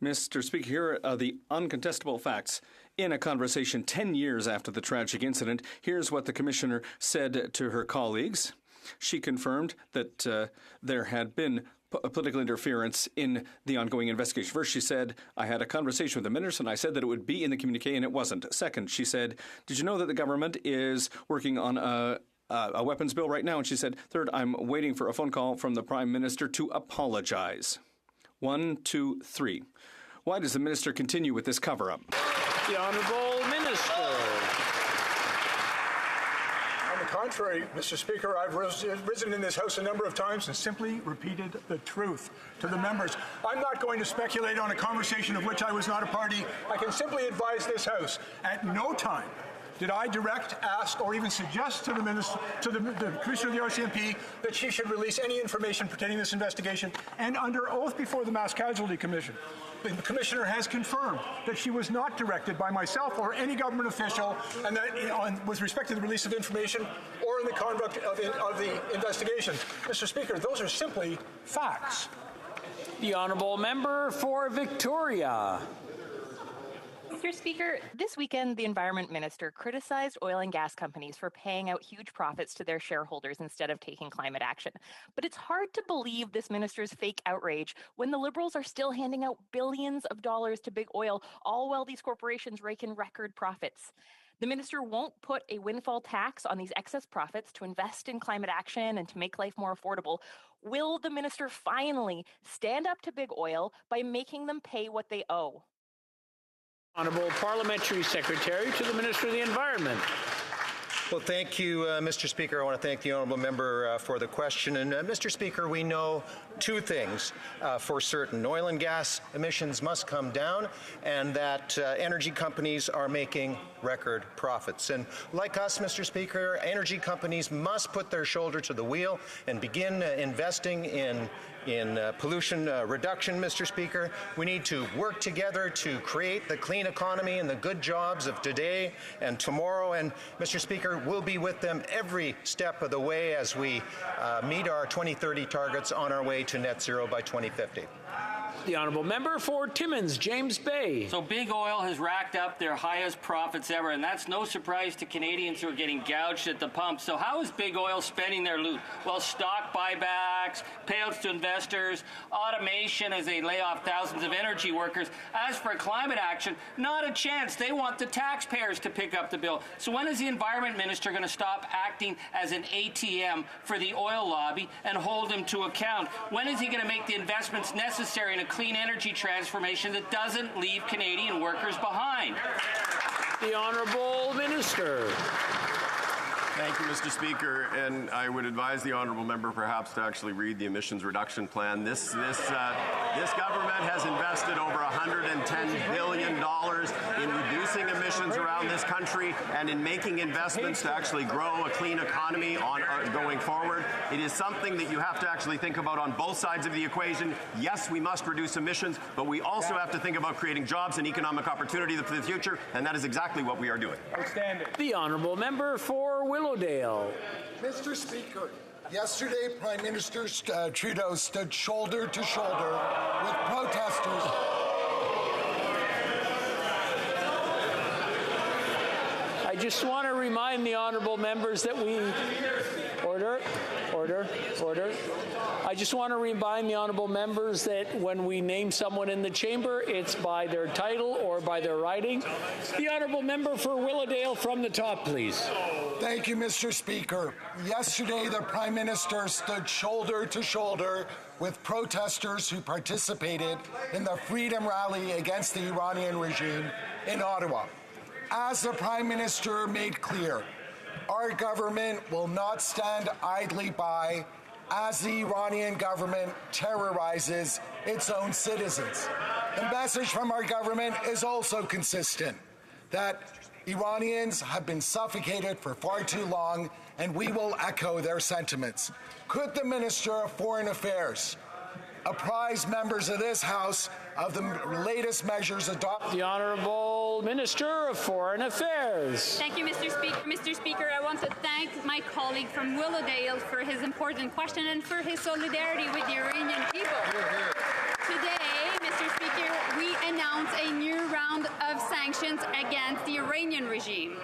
Mr. Speaker, here are the uncontestable facts. In a conversation 10 years after the tragic incident, here's what the Commissioner said to her colleagues. She confirmed that there had been political interference in the ongoing investigation. First, she said, I had a conversation with the minister and I said that it would be in the communique and it wasn't. Second, she said, did you know that the government is working on a weapons bill right now? And she said, third, I'm waiting for a phone call from the Prime Minister to apologize. 1, 2, 3. Why does the minister continue with this cover-up? The Honourable Minister. On the contrary, Mr. Speaker, I've risen in this House a number of times and simply repeated the truth to the members. I'm not going to speculate on a conversation of which I was not a party. I can simply advise this House, at no time did I direct, ask, or even suggest to the minister, to the Commissioner of the RCMP, that she should release any information pertaining to this investigation. And under oath before the Mass Casualty Commission, the Commissioner has confirmed that she was not directed by myself or any government official, and that with respect to the release of information or in the conduct of the investigation. Mr. Speaker, those are simply facts. The Honourable Member for Victoria. Mr. Speaker, this weekend, the Environment Minister criticized oil and gas companies for paying out huge profits to their shareholders instead of taking climate action. But it's hard to believe this minister's fake outrage when the Liberals are still handing out billions of dollars to big oil, all while these corporations rake in record profits. The minister won't put a windfall tax on these excess profits to invest in climate action and to make life more affordable. Will the minister finally stand up to big oil by making them pay what they owe? Honourable Parliamentary Secretary to the Minister of the Environment. Well, thank you, Mr. Speaker. I want to thank the Honourable Member for the question. And, Mr. Speaker, we know two things for certain. Oil and gas emissions must come down, and that energy companies are making record profits. And like us, Mr. Speaker, energy companies must put their shoulder to the wheel and begin investing in pollution reduction, Mr. Speaker. We need to work together to create the clean economy and the good jobs of today and tomorrow. And, Mr. Speaker, we'll be with them every step of the way as we meet our 2030 targets on our way to net zero by 2050. The Honourable Member for Timmins, James Bay. So big oil has racked up their highest profits ever, and that's no surprise to Canadians who are getting gouged at the pump. So how is big oil spending their loot? Well, stock buybacks, payouts to investors, automation as they lay off thousands of energy workers. As for climate action, not a chance. They want the taxpayers to pick up the bill. So when is the Environment Minister going to stop acting as an ATM for the oil lobby and hold him to account? When is he going to make the investments necessary in a clean energy transformation that doesn't leave Canadian workers behind? The Honourable Minister. Thank you, Mr. Speaker, and I would advise the honourable member perhaps to actually read the emissions reduction plan. This government has invested over $110 billion in reducing emissions around this country and in making investments to actually grow a clean economy going forward. It is something that you have to actually think about on both sides of the equation. Yes, we must reduce emissions, but we also have to think about creating jobs and economic opportunity for the future, and that is exactly what we are doing. Outstanding. The Honourable Member for Willowdale. Mr. Speaker, yesterday Prime Minister Trudeau stood shoulder to shoulder with protesters. I just want to remind the honourable members that we... Order. I just want to remind the honourable members that when we name someone in the chamber, it's by their title or by their riding. The honourable member for Willowdale from the top, please. Thank you, Mr. Speaker. Yesterday, the Prime Minister stood shoulder to shoulder with protesters who participated in the Freedom Rally against the Iranian regime in Ottawa. As the Prime Minister made clear, our government will not stand idly by as the Iranian government terrorizes its own citizens. The message from our government is also consistent, that Iranians have been suffocated for far too long, and we will echo their sentiments. Could the Minister of Foreign Affairs apprise members of this House of the latest measures adopted? The Honourable Minister of Foreign Affairs. Thank you, Mr. Speaker. Mr. Speaker, I want to thank my colleague from Willowdale for his important question and for his solidarity with the Iranian people. Today, Mr. Speaker, we announce a new round of sanctions against the Iranian regime.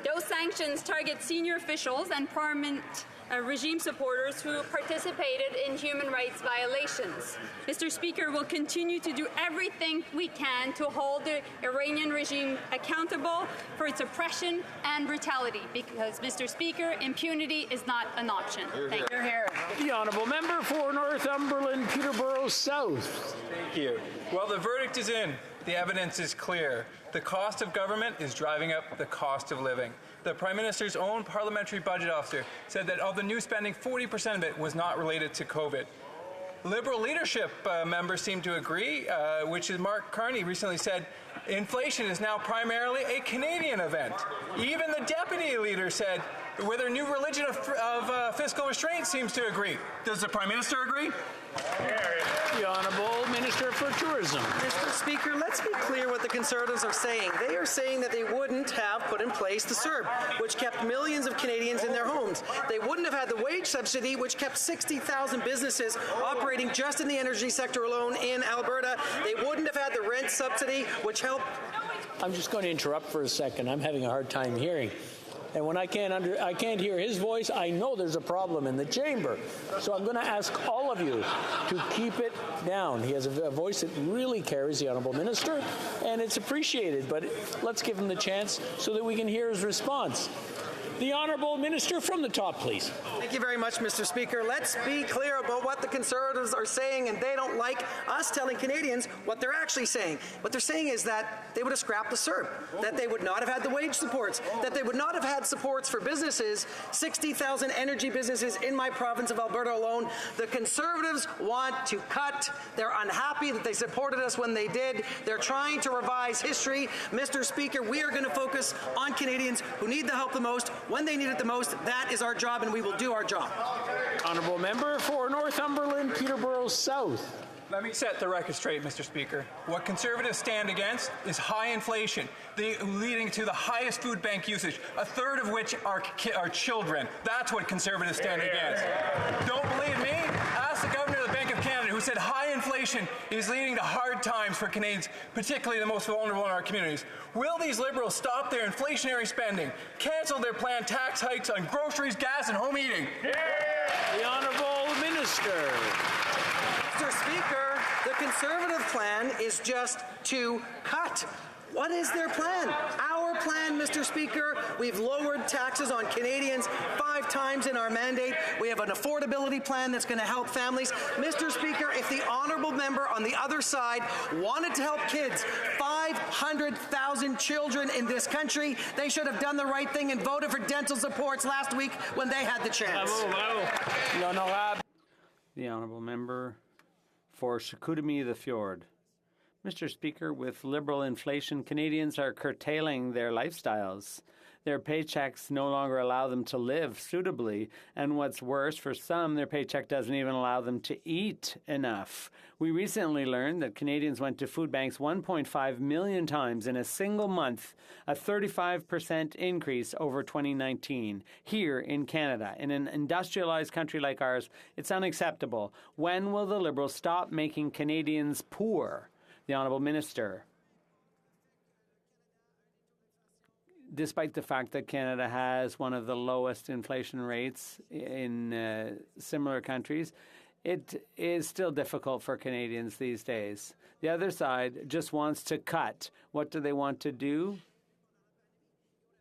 Those sanctions target senior officials and prominent regime supporters who participated in human rights violations. Mr. Speaker, we'll continue to do everything we can to hold the Iranian regime accountable for its oppression and brutality because, Mr. Speaker, impunity is not an option. Thank you. The Honourable Member for Northumberland, Peterborough South. Thank you. Well, the verdict is in. The evidence is clear. The cost of government is driving up the cost of living. The Prime Minister's own parliamentary budget officer said that of the new spending, 40% of it was not related to COVID. Liberal leadership members seem to agree, which is Mark Carney recently said, inflation is now primarily a Canadian event. Even the deputy leader said, with their new religion of fiscal restraint seems to agree. Does the Prime Minister agree? The Honourable Minister for Tourism. Mr. Speaker, let's be clear what the Conservatives are saying. They are saying that they wouldn't have put in place the CERB, which kept millions of Canadians in their homes. They wouldn't have had the wage subsidy, which kept 60,000 businesses operating just in the energy sector alone in Alberta. They wouldn't have had the rent subsidy, which helped. I'm just going to interrupt for a second. I'm having a hard time hearing. And when I can't hear his voice, I know there's a problem in the chamber. So I'm going to ask all of you to keep it down. He has a voice that really carries, the Honourable Minister, and it's appreciated. But let's give him the chance so that we can hear his response. The Honourable Minister from the top, please. Thank you very much, Mr. Speaker. Let's be clear about what the Conservatives are saying, and they don't like us telling Canadians what they're actually saying. What they're saying is that they would have scrapped the CERB, that they would not have had the wage supports, that they would not have had supports for businesses, 60,000 energy businesses in my province of Alberta alone. The Conservatives want to cut. They're unhappy that they supported us when they did. They're trying to revise history. Mr. Speaker, we are going to focus on Canadians who need the help the most, when they need it the most. That is our job, and we will do our job. Honourable Member for Northumberland, Peterborough South. Let me set the record straight, Mr. Speaker. What Conservatives stand against is high inflation, leading to the highest food bank usage, a third of which are children. That's what Conservatives stand against. Don't believe me? Ask the Governor of the Bank of Canada, who said high inflation is leading to hard times for Canadians, particularly the most vulnerable in our communities. Will these Liberals stop their inflationary spending, cancel their planned tax hikes on groceries, gas, and home heating? The Honourable Minister. Mr. Speaker, the Conservative plan is just to cut. What is their plan? Our plan, Mr. Speaker, we've lowered taxes on Canadians 5 times in our mandate. We have an affordability plan that's going to help families. Mr. Speaker, if the honourable member on the other side wanted to help kids, 500,000 children in this country, they should have done the right thing and voted for dental supports last week when they had the chance. The honourable member for Chicoutimi the Fjord. Mr. Speaker, with Liberal inflation, Canadians are curtailing their lifestyles. Their paychecks no longer allow them to live suitably, and what's worse, for some, their paycheck doesn't even allow them to eat enough. We recently learned that Canadians went to food banks 1.5 million times in a single month, a 35% increase over 2019. Here in Canada, in an industrialized country like ours, it's unacceptable. When will the Liberals stop making Canadians poor? The Honourable Minister. Despite the fact that Canada has one of the lowest inflation rates in similar countries, it is still difficult for Canadians these days. The other side just wants to cut. What do they want to do?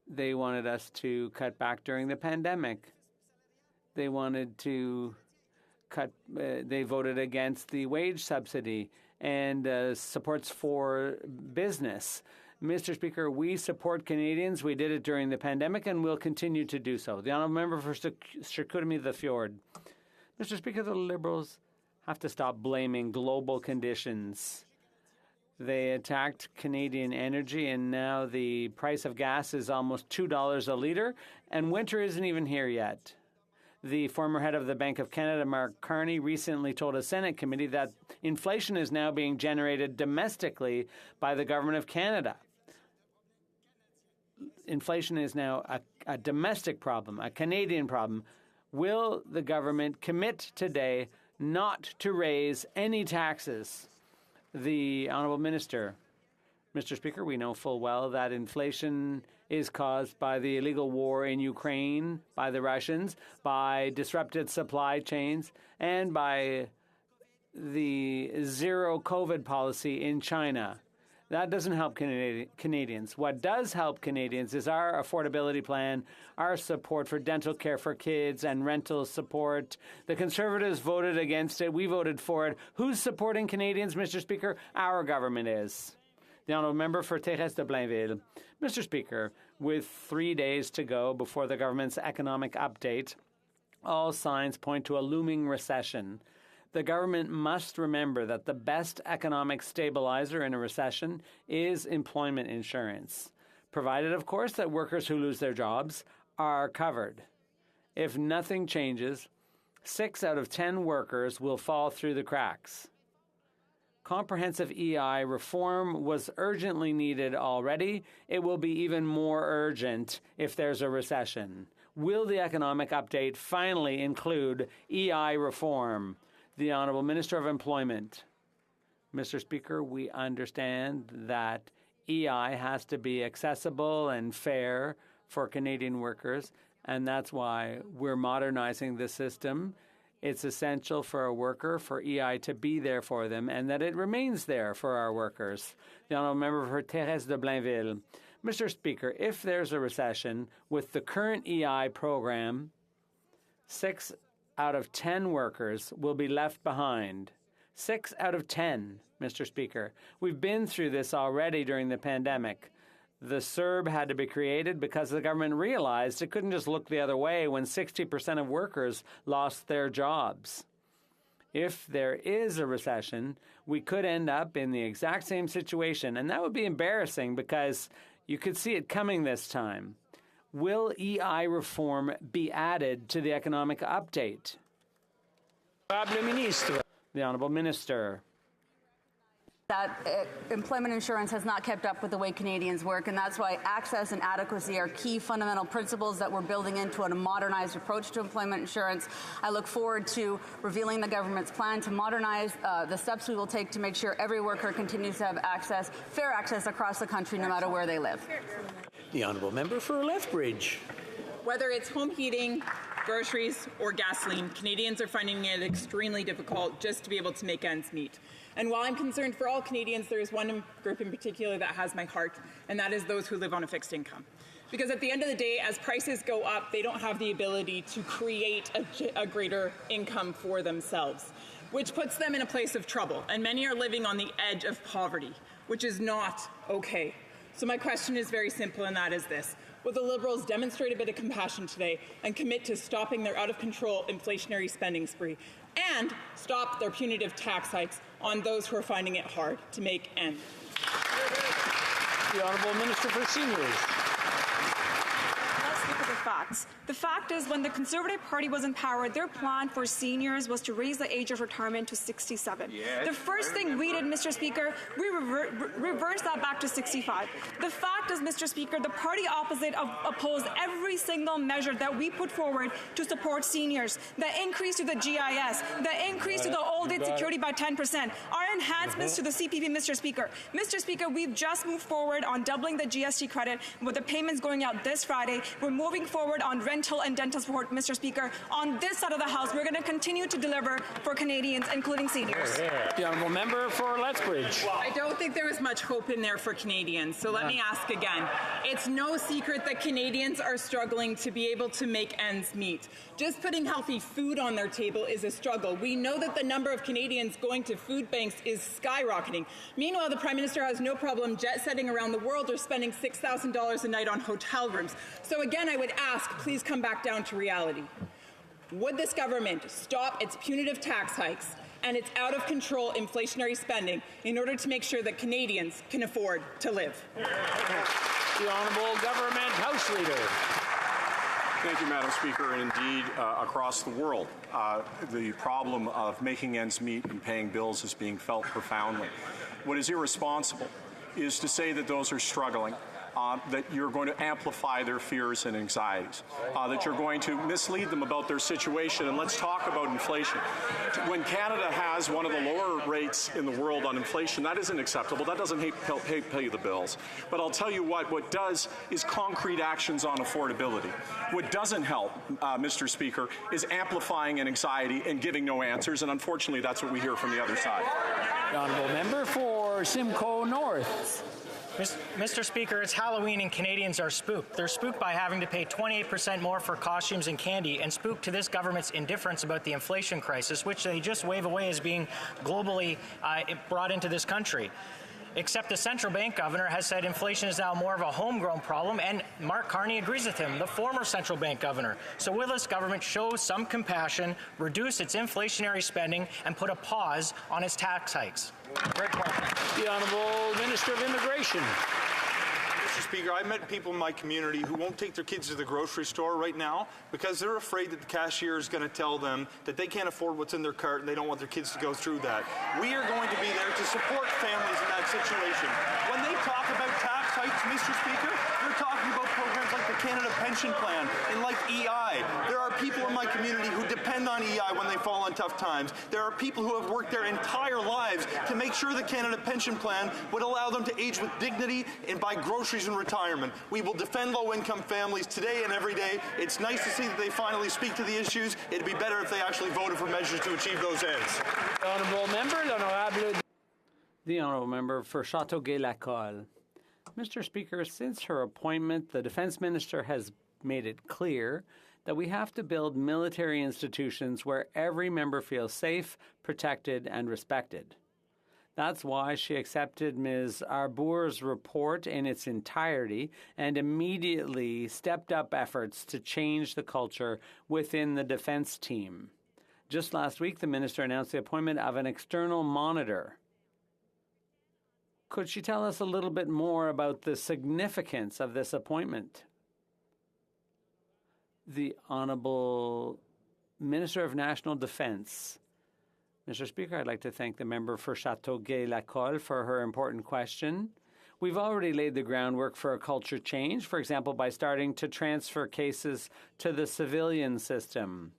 They wanted us to cut back during the pandemic. They wanted to they voted against the wage subsidy and supports for business. Mr. Speaker, we support Canadians. We did it during the pandemic and will continue to do so. The honourable member for Chicoutimi the Fjord. Mr. Speaker, the Liberals have to stop blaming global conditions. They attacked Canadian energy, and now the price of gas is almost $2 a litre, and winter isn't even here yet. The former head of the Bank of Canada, Mark Carney, recently told a Senate committee that inflation is now being generated domestically by the Government of Canada. Inflation is now a domestic problem, a Canadian problem. Will the government commit today not to raise any taxes? The Honourable Minister. Mr. Speaker, we know full well that inflation is caused by the illegal war in Ukraine, by the Russians, by disrupted supply chains, and by the zero COVID policy in China. That doesn't help Canadians. What does help Canadians is our affordability plan, our support for dental care for kids and rental support. The Conservatives voted against it. We voted for it. Who's supporting Canadians, Mr. Speaker? Our government is. The honourable member for Thérèse de Blainville. Mr. Speaker, with 3 days to go before the government's economic update, all signs point to a looming recession. The government must remember that the best economic stabilizer in a recession is employment insurance, provided, of course, that workers who lose their jobs are covered. If nothing changes, 6 out of 10 workers will fall through the cracks. Comprehensive EI reform was urgently needed already. It will be even more urgent if there's a recession. Will the economic update finally include EI reform? The Honourable Minister of Employment. Mr. Speaker, we understand that EI has to be accessible and fair for Canadian workers, and that's why we're modernizing the system. It's essential for a worker, for EI to be there for them, and that it remains there for our workers. The honourable member for Thérèse de Blainville. Mr. Speaker, if there's a recession with the current EI program, 6 out of 10 workers will be left behind. 6 out of 10, Mr. Speaker. We've been through this already during the pandemic. The CERB had to be created because the government realized it couldn't just look the other way when 60% of workers lost their jobs. If there is a recession, we could end up in the exact same situation, and that would be embarrassing because you could see it coming this time. Will EI reform be added to the economic update? The Honourable Minister. That employment insurance has not kept up with the way Canadians work, and that's why access and adequacy are key fundamental principles that we're building into a modernized approach to employment insurance. I look forward to revealing the government's plan to modernize the steps we will take to make sure every worker continues to have access, fair access across the country, no matter where they live. The Honourable Member for Lethbridge. Whether it's home heating, groceries, or gasoline, Canadians are finding it extremely difficult just to be able to make ends meet. And while I'm concerned for all Canadians, there is one group in particular that has my heart, and that is those who live on a fixed income. Because at the end of the day, as prices go up, they don't have the ability to create a greater income for themselves, which puts them in a place of trouble. And many are living on the edge of poverty, which is not okay. So my question is very simple, and that is this. Will the Liberals demonstrate a bit of compassion today and commit to stopping their out-of-control inflationary spending spree and stop their punitive tax hikes on those who are finding it hard to make ends? The Honourable Minister for Seniors. Let's look at the facts. The fact is, when the Conservative Party was in power, their plan for seniors was to raise the age of retirement to 67. Yes, the first thing we did, Mr. Speaker, we reversed that back to 65. The fact is, Mr. Speaker, the party opposite opposed every single measure that we put forward to support seniors. The increase to the GIS, the increase to the old age security by 10%, our enhancements to the CPP, Mr. Speaker. Mr. Speaker, we've just moved forward on doubling the GST credit with the payments going out this Friday. We're moving forward delivered on rental and dental support, Mr. Speaker. On this side of the House, we're going to continue to deliver for Canadians, including seniors. The honourable member for Lethbridge. I don't think there was much hope in there for Canadians, so let me ask again. It's no secret that Canadians are struggling to be able to make ends meet. Just putting healthy food on their table is a struggle. We know that the number of Canadians going to food banks is skyrocketing. Meanwhile, the Prime Minister has no problem jet-setting around the world or spending $6,000 a night on hotel rooms. So again, I would ask, please come back down to reality. Would this government stop its punitive tax hikes and its out-of-control inflationary spending in order to make sure that Canadians can afford to live? The Honourable Government House Leader. Thank you, Madam Speaker. And indeed, across the world, the problem of making ends meet and paying bills is being felt profoundly. What is irresponsible is to say that those are struggling, that you're going to amplify their fears and anxieties, that you're going to mislead them about their situation. And let's talk about inflation. When Canada has one of the lower rates in the world on inflation, that isn't acceptable. That doesn't help pay the bills. But I'll tell you what does is concrete actions on affordability. What doesn't help, Mr. Speaker, is amplifying an anxiety and giving no answers. And unfortunately, that's what we hear from the other side. The honourable member for Simcoe North. Mr. Speaker, it's Halloween and Canadians are spooked. They're spooked by having to pay 28% more for costumes and candy, and spooked to this government's indifference about the inflation crisis, which they just wave away as being globally brought into this country. Except the central bank governor has said inflation is now more of a homegrown problem, and Mark Carney agrees with him, the former central bank governor. So will this government show some compassion, reduce its inflationary spending, and put a pause on its tax hikes? Great question. The Honourable Minister of Immigration. Mr. Speaker, I've met people in my community who won't take their kids to the grocery store right now because they're afraid that the cashier is going to tell them that they can't afford what's in their cart and they don't want their kids to go through that. We are going to be there to support families in that situation. When they talk about tax hikes, Mr. Speaker, they're talking about programs like the Canada Pension Plan and like EI. There are people in my community who depend on EI when they fall on tough times. There are people who have worked their entire lives to make sure the Canada Pension Plan would allow them to age with dignity and buy groceries in retirement. We will defend low-income families today and every day. It's nice to see that they finally speak to the issues. It'd be better if they actually voted for measures to achieve those ends. The Honourable Member, the Honourable Member for Châteauguay-Lacolle. Mr. Speaker, since her appointment, the Defence Minister has made it clear that we have to build military institutions where every member feels safe, protected, and respected. That's why she accepted Ms. Arbour's report in its entirety and immediately stepped up efforts to change the culture within the defense team. Just last week, the minister announced the appointment of an external monitor. Could she tell us a little bit more about the significance of this appointment? The Honourable Minister of National Defence. Mr. Speaker, I'd like to thank the member for Châteauguay-Lacolle for her important question. We've already laid the groundwork for a culture change, for example, by starting to transfer cases to the civilian system.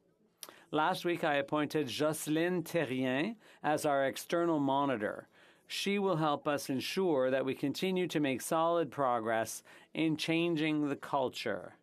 Last week, I appointed Jocelyne Thérien as our external monitor. She will help us ensure that we continue to make solid progress in changing the culture.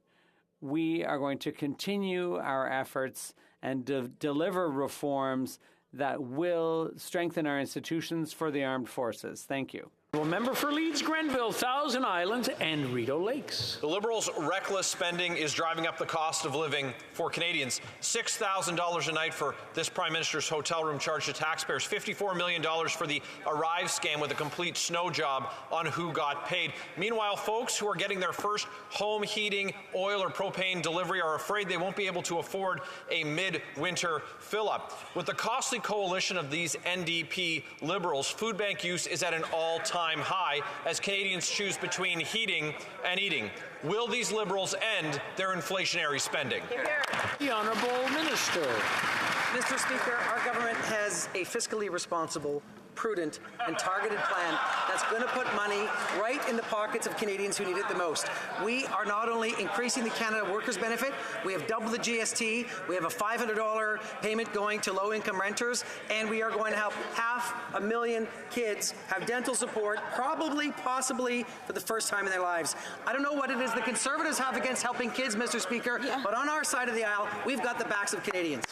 We are going to continue our efforts and deliver reforms that will strengthen our institutions for the armed forces. Thank you. Member for Leeds, Grenville, Thousand Islands, and Rideau Lakes. The Liberals' reckless spending is driving up the cost of living for Canadians. $6,000 a night for this Prime Minister's hotel room charge to taxpayers. $54 million for the Arrive scam with a complete snow job on who got paid. Meanwhile, folks who are getting their first home heating, oil, or propane delivery are afraid they won't be able to afford a mid-winter fill-up. With the costly coalition of these NDP Liberals, food bank use is at an all-time high as Canadians choose between heating and eating. Will these Liberals end their inflationary spending? The Honourable Minister. Mr. Speaker, our government has a fiscally responsible prudent, and targeted plan that's going to put money right in the pockets of Canadians who need it the most. We are not only increasing the Canada Workers Benefit, we have doubled the GST, we have a $500 payment going to low-income renters, and we are going to help 500,000 kids have dental support, possibly for the first time in their lives. I don't know what it is the Conservatives have against helping kids, Mr. Speaker, but on our side of the aisle, we've got the backs of Canadians.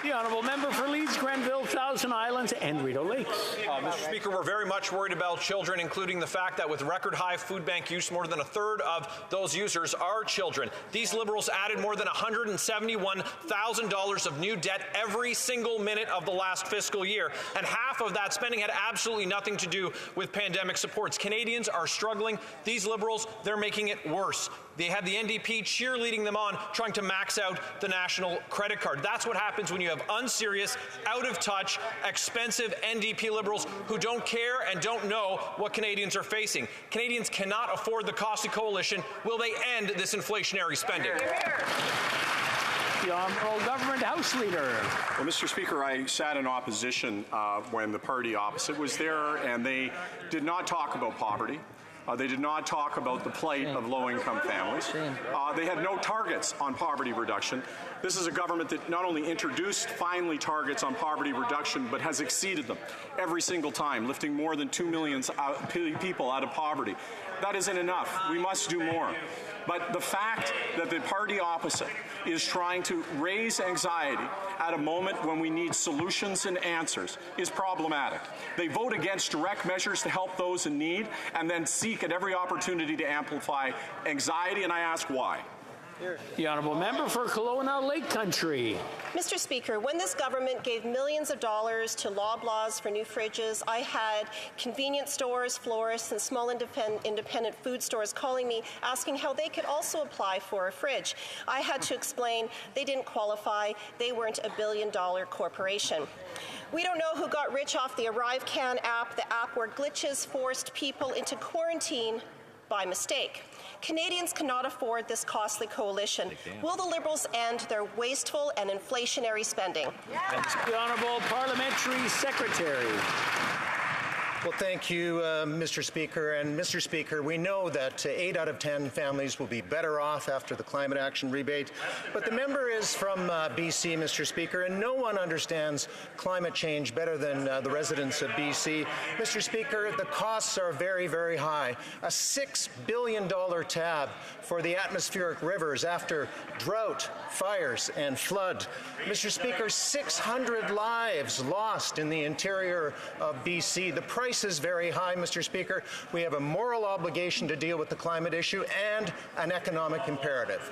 The honourable member for Leeds, Grenville, Thousand Islands, and Rideau Lakes. Mr. Speaker, we're very much worried about children, including the fact that with record high food bank use, more than a third of those users are children. These Liberals added more than $171,000 of new debt every single minute of the last fiscal year, and half of that spending had absolutely nothing to do with pandemic supports. Canadians are struggling. These Liberals, they're making it worse. They had the NDP cheerleading them on, trying to max out the national credit card. That's what happens when you have unserious, out-of-touch, expensive NDP Liberals who don't care and don't know what Canadians are facing. Canadians cannot afford the cost of coalition. Will they end this inflationary spending? The Honourable Government House Leader. Well, Mr. Speaker, I sat in opposition when the party opposite was there, and they did not talk about poverty. They did not talk about the plight of low-income families. They had no targets on poverty reduction. This is a government that not only introduced finally targets on poverty reduction, but has exceeded them every single time, lifting more than 2 million people out of poverty. That isn't enough. We must do more. But the fact that the party opposite is trying to raise anxiety at a moment when we need solutions and answers is problematic. They vote against direct measures to help those in need and then seek at every opportunity to amplify anxiety, and I ask why. The honourable member for Kelowna Lake Country. Mr. Speaker, when this government gave millions of dollars to Loblaws for new fridges, I had convenience stores, florists, and small independent food stores calling me asking how they could also apply for a fridge. I had to explain they didn't qualify. They weren't a billion-dollar corporation. We don't know who got rich off the ArriveCan app, the app where glitches forced people into quarantine by mistake. Canadians cannot afford this costly coalition. Will the Liberals end their wasteful and inflationary spending? Yes. The Honourable Parliamentary Secretary. Well, thank you, Mr. Speaker. And Mr. Speaker, we know that 8 out of 10 families will be better off after the climate action rebate. But the member is from BC, Mr. Speaker, and no one understands climate change better than the residents of BC. Mr. Speaker, the costs are very, very high. A $6 billion tab for the atmospheric rivers after drought, fires, and flood. Mr. Speaker, 600 lives lost in the interior of BC. The price is very high, Mr. Speaker. We have a moral obligation to deal with the climate issue and an economic imperative.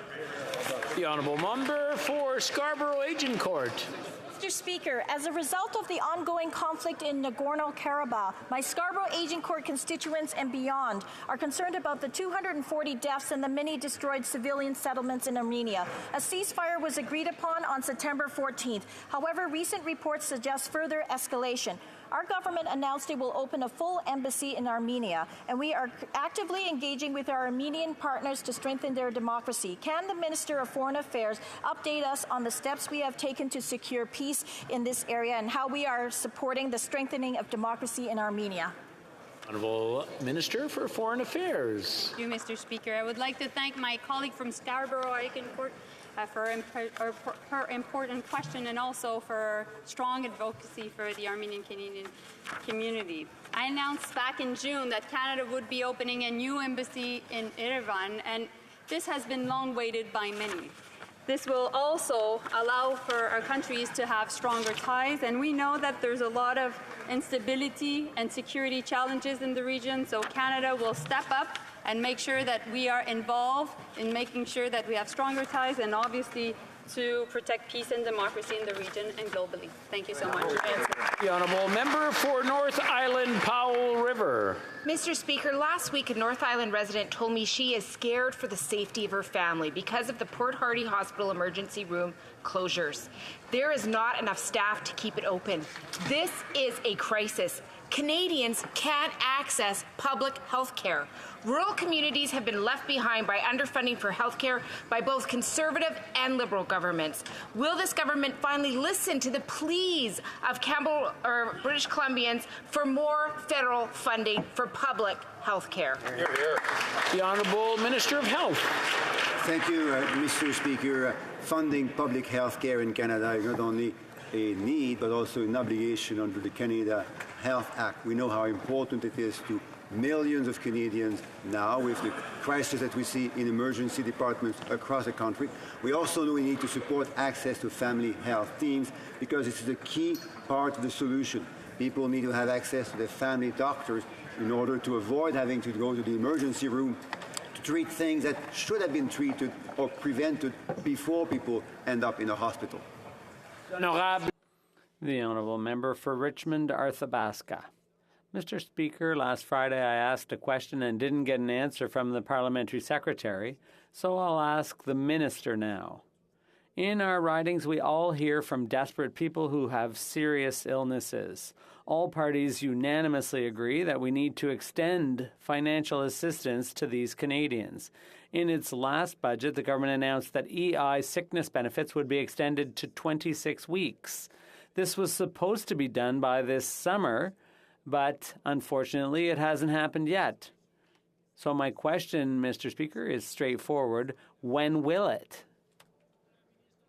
The honourable member for Scarborough Agincourt. Mr. Speaker, as a result of the ongoing conflict in Nagorno-Karabakh, my Scarborough Agincourt constituents and beyond are concerned about the 240 deaths and the many destroyed civilian settlements in Armenia. A ceasefire was agreed upon on September 14th. However, recent reports suggest further escalation. Our government announced it will open a full embassy in Armenia, and we are actively engaging with our Armenian partners to strengthen their democracy. Can the Minister of Foreign Affairs update us on the steps we have taken to secure peace in this area and how we are supporting the strengthening of democracy in Armenia? Honourable Minister for Foreign Affairs. Thank you, Mr. Speaker. I would like to thank my colleague from Scarborough Agincourt for her important question and also for strong advocacy for the Armenian Canadian community. I announced back in June that Canada would be opening a new embassy in Yerevan, and this has been long waited by many. This will also allow for our countries to have stronger ties, and we know that there's a lot of instability and security challenges in the region, so Canada will step up and make sure that we are involved in making sure that we have stronger ties and obviously to protect peace and democracy in the region and globally. Thank you so much. The honourable member for North Island Powell River. Mr. Speaker, last week a North Island resident told me she is scared for the safety of her family because of the Port Hardy Hospital emergency room closures. There is not enough staff to keep it open. This is a crisis. Canadians can't access public health care. Rural communities have been left behind by underfunding for health care by both Conservative and Liberal governments. Will this government finally listen to the pleas of British Columbians for more federal funding for public health care? The Honourable Minister of Health. Thank you, Mr. Speaker. Funding public health care in Canada is not only a need, but also an obligation under the Canada Health Act. We know how important it is to millions of Canadians now with the crisis that we see in emergency departments across the country. We also know we need to support access to family health teams because this is a key part of the solution. People need to have access to their family doctors in order to avoid having to go to the emergency room to treat things that should have been treated or prevented before people end up in a hospital. The Honourable Member for Richmond, Arthabaska. Mr. Speaker, last Friday I asked a question and didn't get an answer from the Parliamentary Secretary, so I'll ask the Minister now. In our ridings, we all hear from desperate people who have serious illnesses. All parties unanimously agree that we need to extend financial assistance to these Canadians. In its last budget, the government announced that EI sickness benefits would be extended to 26 weeks. This was supposed to be done by this summer, but unfortunately it hasn't happened yet. So my question, Mr. Speaker, is straightforward. When will it?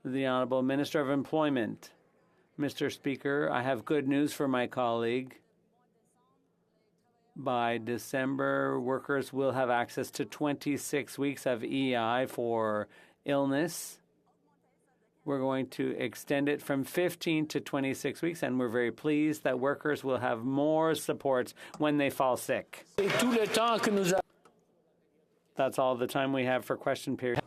The Honourable Minister of Employment. Mr. Speaker, I have good news for my colleague. By December, workers will have access to 26 weeks of EI for illness. We're going to extend it from 15 to 26 weeks, and we're very pleased that workers will have more support when they fall sick. That's all the time we have for question period.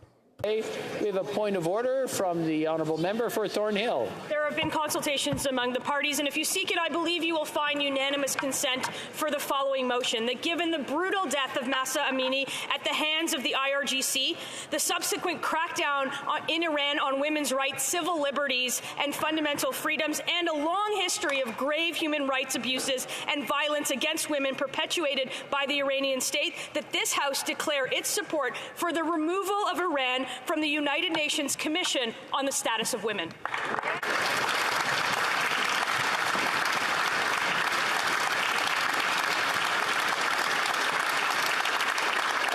We have a point of order from the Honourable Member for Thornhill. There have been consultations among the parties, and if you seek it, I believe you will find unanimous consent for the following motion: that given the brutal death of Mahsa Amini at the hands of the IRGC, the subsequent crackdown in Iran on women's rights, civil liberties, and fundamental freedoms, and a long history of grave human rights abuses and violence against women perpetuated by the Iranian state, that this House declare its support for the removal of Iran from the United Nations Commission on the Status of Women.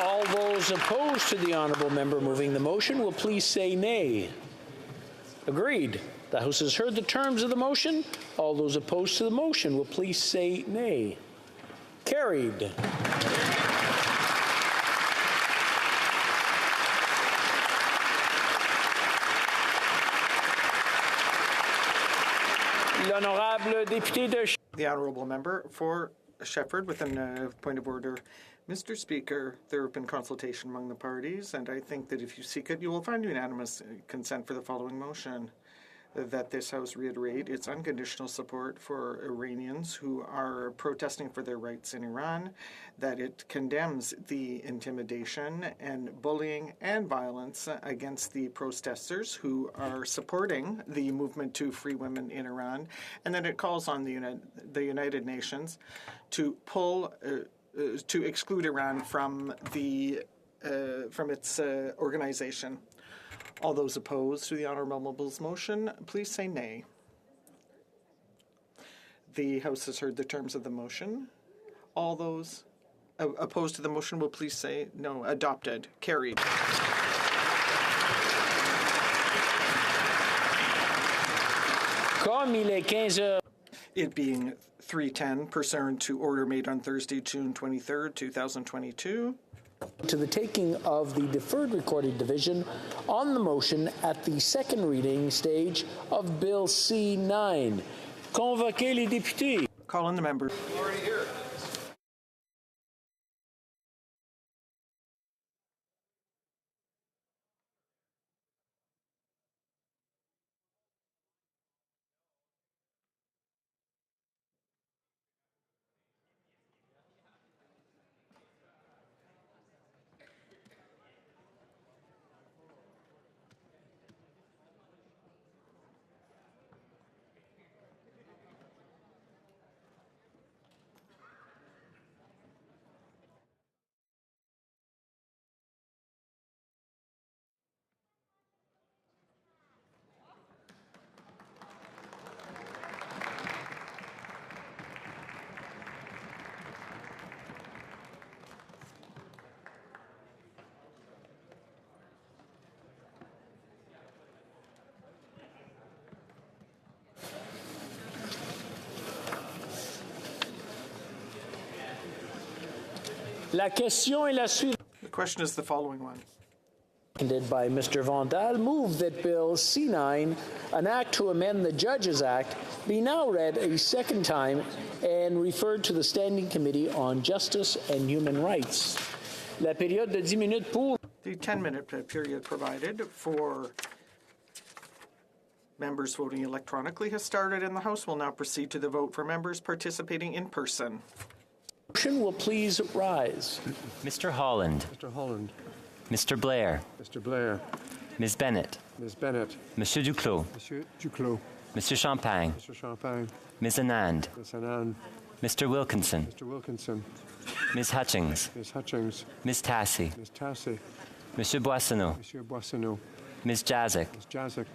All those opposed to the Honourable Member moving the motion will please say nay. Agreed. The House has heard the terms of the motion. All those opposed to the motion will please say nay. Carried. The Honourable Member for Shefford with a point of order. Mr. Speaker, there have been consultation among the parties, and I think that if you seek it, you will find unanimous consent for the following motion: that this House reiterate its unconditional support for Iranians who are protesting for their rights in Iran, that it condemns the intimidation and bullying and violence against the protesters who are supporting the movement to free women in Iran, and that it calls on the United Nations to to exclude Iran from its organization. All those opposed to the Honourable Members' motion, please say nay. The House has heard the terms of the motion. All those opposed to the motion will please say no. Adopted. Carried. It being 3:10, pursuant to order made on Thursday, June 23rd, 2022. To the taking of the deferred recorded division on the motion at the second reading stage of Bill C-9. Convoquez les députés. Call in the members. Already here. La question est la suivante. The question is the following one. Seconded by Mr. Vandal, move that Bill C9, an act to amend the Judges Act, be now read a second time and referred to the Standing Committee on Justice and Human Rights. La période de 10 minutes pour. The 10-minute period provided for members voting electronically has started, and the House will now proceed to the vote for members participating in person. Motion will please rise. Mr. Holland. Mr. Holland. Mr. Blair. Mr. Blair. Ms. Bennett. Ms. Bennett. Monsieur Duclos. Monsieur Duclos. Mr. Champagne. Mr. Champagne. Ms. Anand. Ms. Anand. Mr. Wilkinson. Mr. Wilkinson. Ms. Hutchings. Ms. Hutchings. Ms. Tassi. Ms. Tassi. Monsieur Boissonneau. Monsieur Boissonneau. Ms. Jazik. Ms. Jazik.